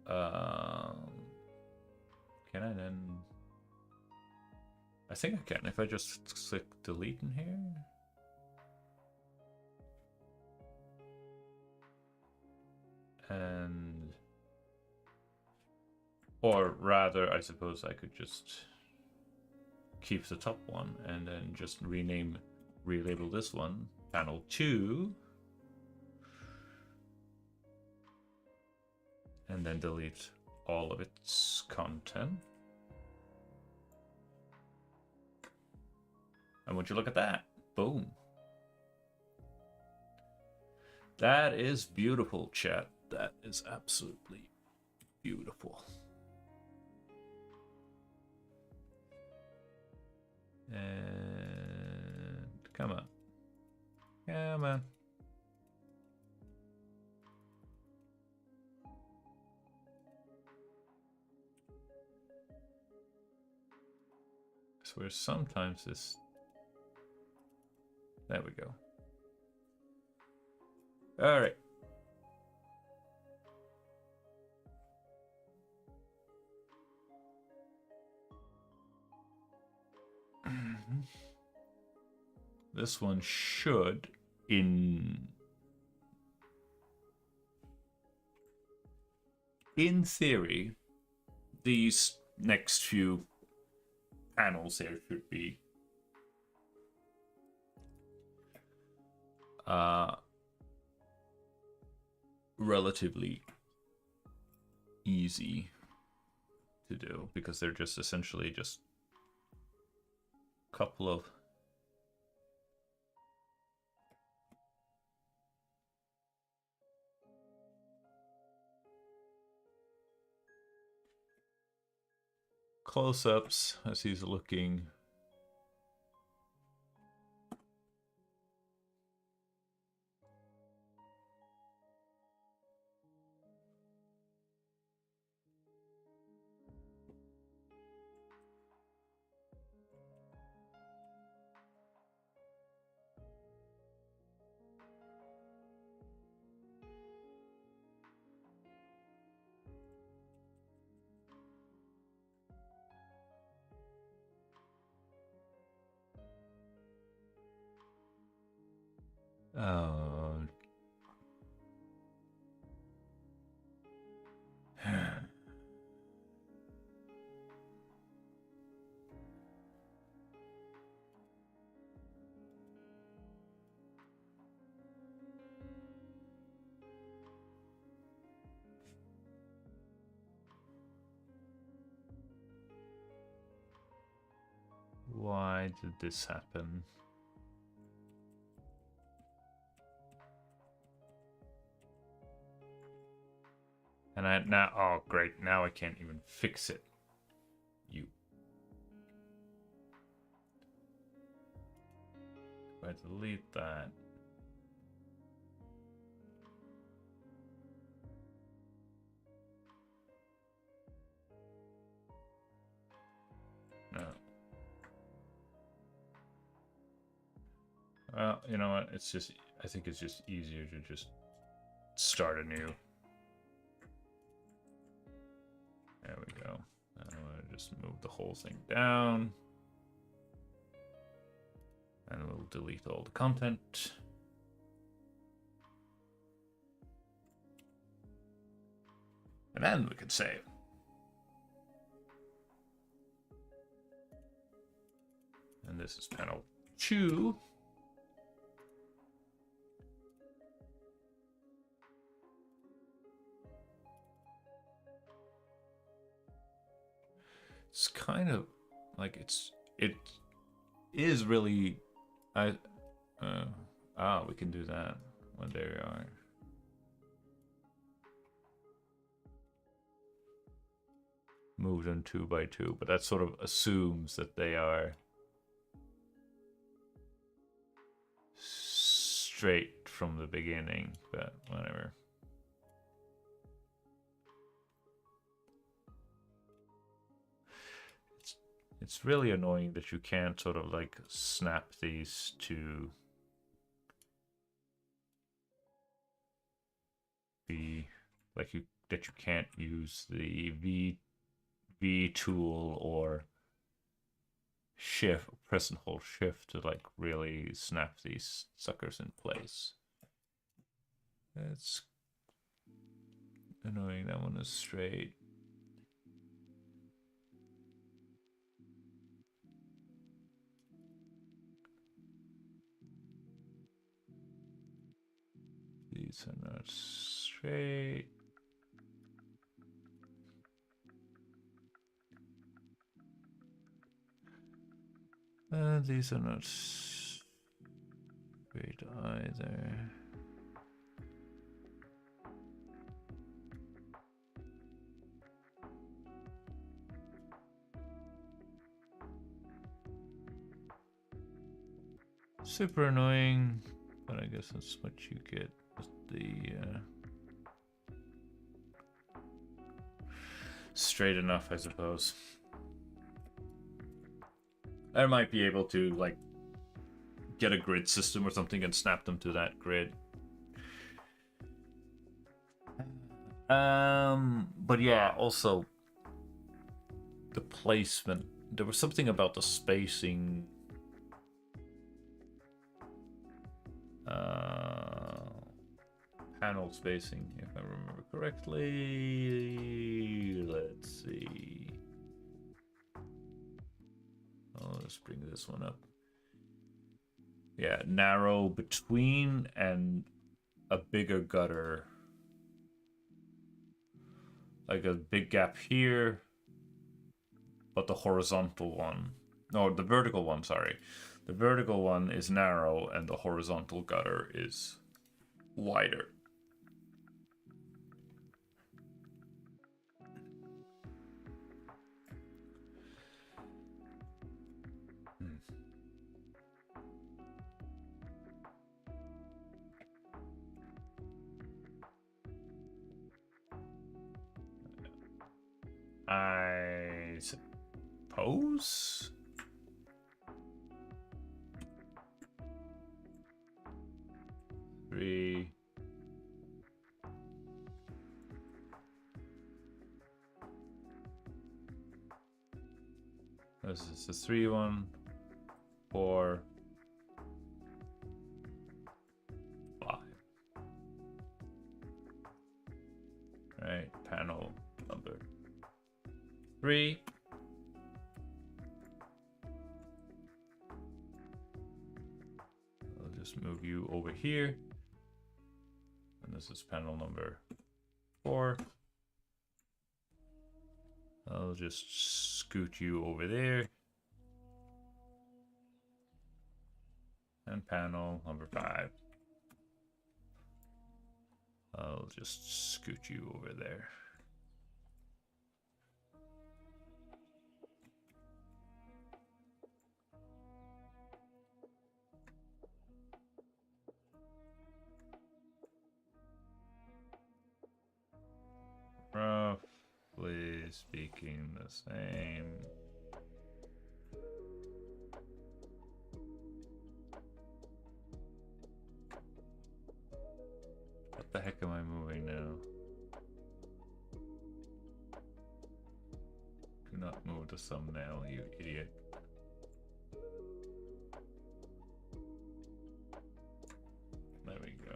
can I then... I think I can, if I just click delete in here. And... Or rather, I suppose I could just keep the top one and then just relabel this one panel 2. And then delete all of its content. And would you look at that? Boom. That is beautiful, chat. That is absolutely beautiful. And come on. Come on. I swear sometimes this... There we go. All right. This one should, in theory, these next few panels here should be relatively easy to do, because they're just essentially just a couple of close-ups as he's looking. Oh. Why did this happen? And I now, oh great, now I can't even fix it. You. If I delete that. No. Well, you know what? It's just, I think it's just easier to just start anew. There we go. I'm going to just move the whole thing down. And we'll delete all the content. And then we can save. And this is panel 2. It's kind of like it is really we can do that when they are. Move them 2 by 2, but that sort of assumes that they are straight from the beginning, but whatever. It's really annoying that you can't sort of like snap these to be like that you can't use the V tool or press and hold shift to like really snap these suckers in place. That's annoying. That one is straight. These are not straight. These are not straight either. Super annoying, but I guess that's what you get with the straight enough, I suppose. I might be able to like get a grid system or something and snap them to that grid. But yeah, also the placement. There was something about the spacing. Panel spacing, if I remember correctly. Let's see. Let's bring this one up. Yeah, narrow between and a bigger gutter. Like a big gap here, but the horizontal one. No, the vertical one, sorry. The vertical one is narrow and the horizontal gutter is wider. I suppose. Three. This is the 3 one. 4. 5. Right, panel number 3. I'll just move you over here. And this is panel number 4. I'll just scoot you over there. And panel number 5. I'll just scoot you over there. Roughly speaking, the same. What the heck am I moving now? Do not move the thumbnail, you idiot. There we go.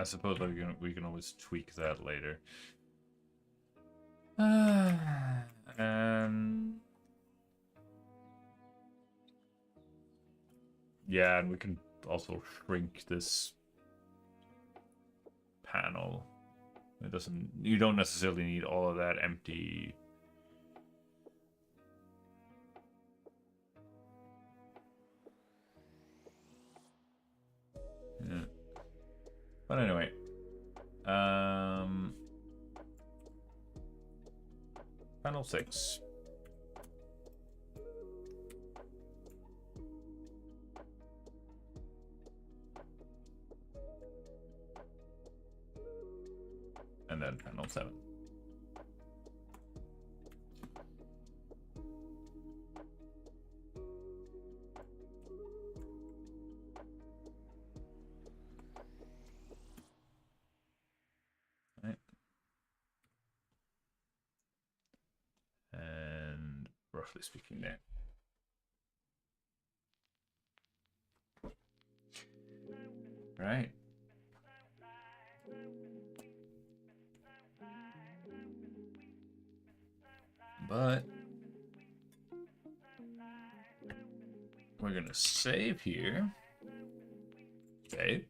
I suppose we can always tweak that later. And yeah, and we can also shrink this panel. It doesn't. You don't necessarily need all of that empty. Yeah. But anyway, panel 6. And then panel 7. Right. And roughly speaking there. Right. But we're gonna save here. Save.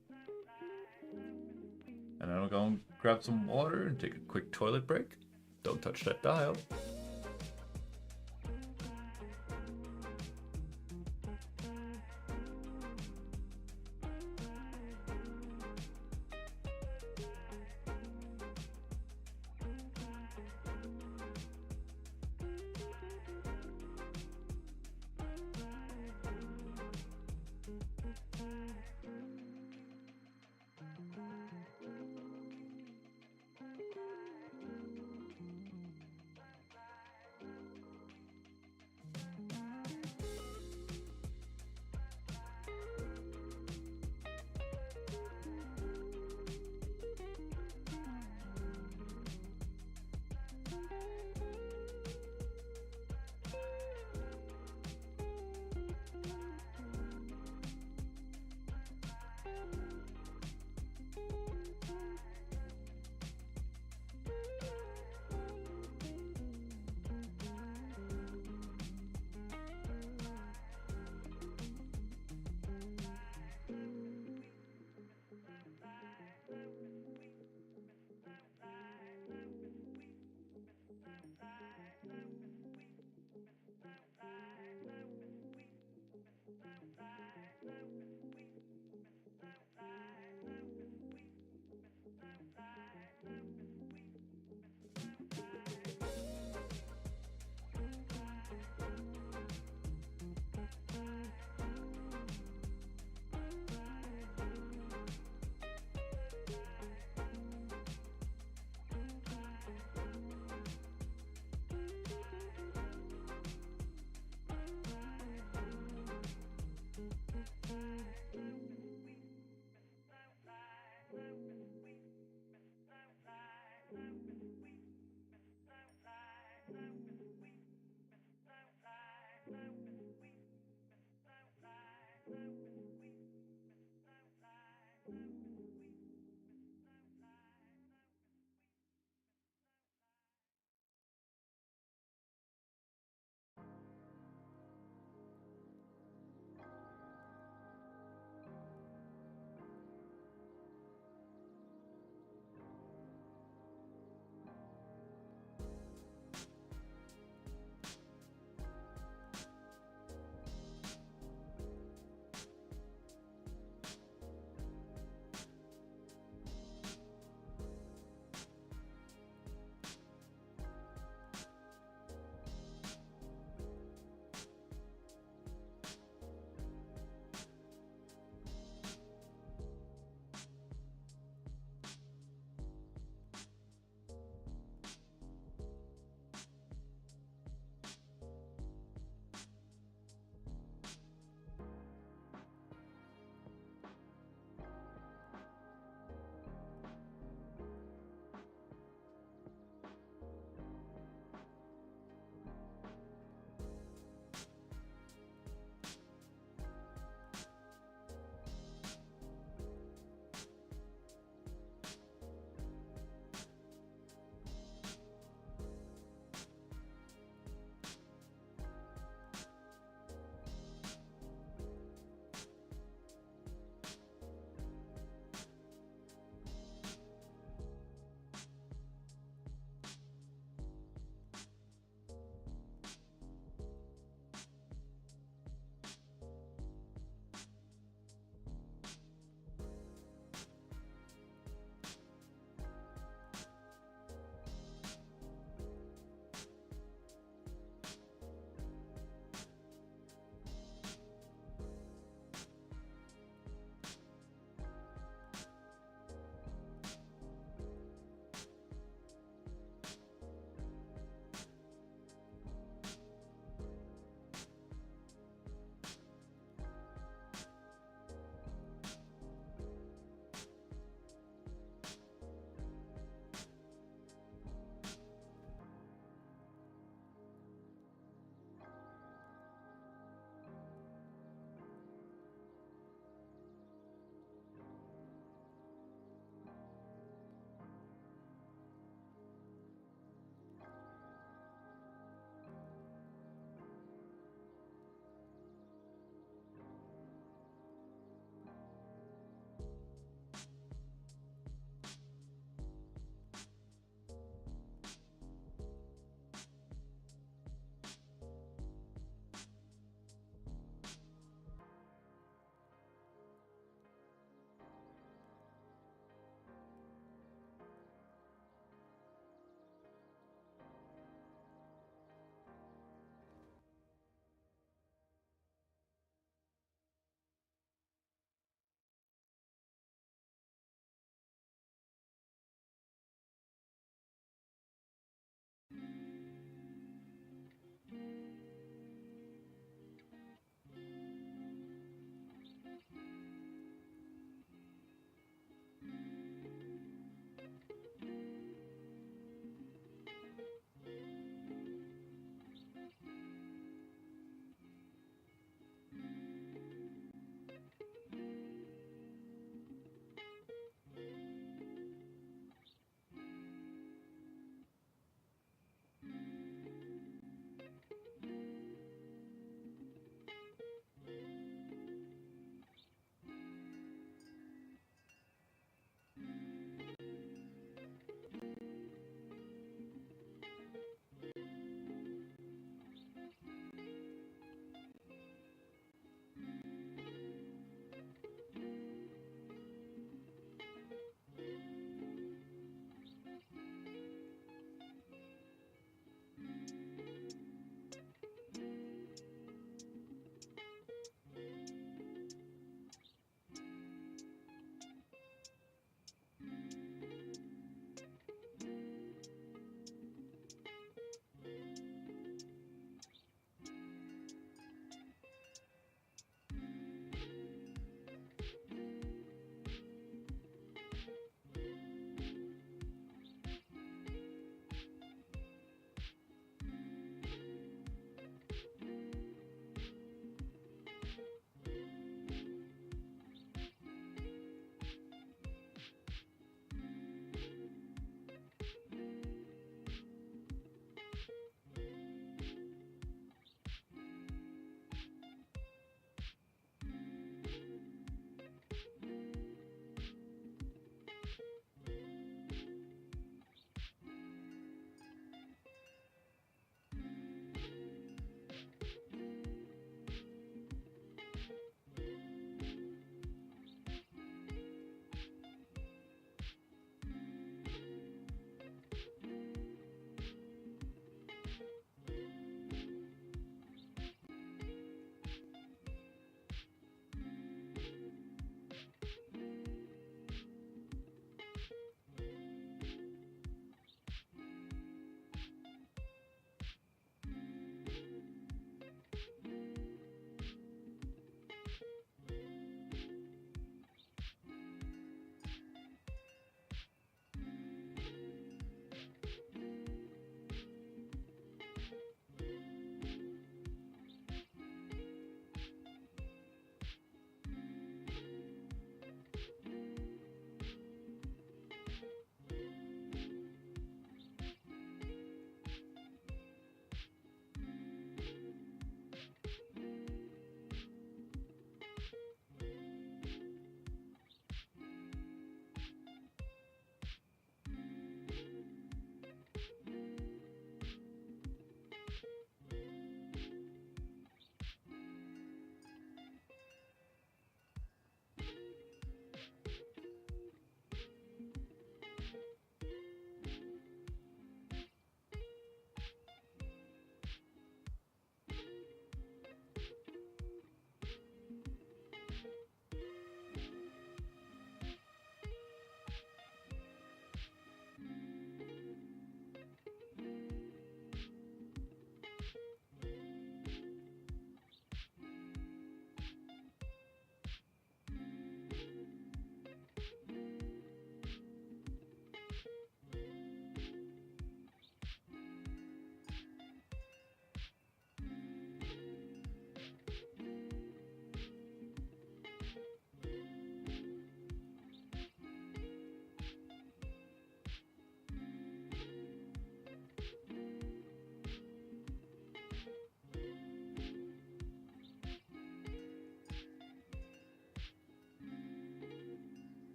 And then we'll go and grab some water and take a quick toilet break. Don't touch that dial.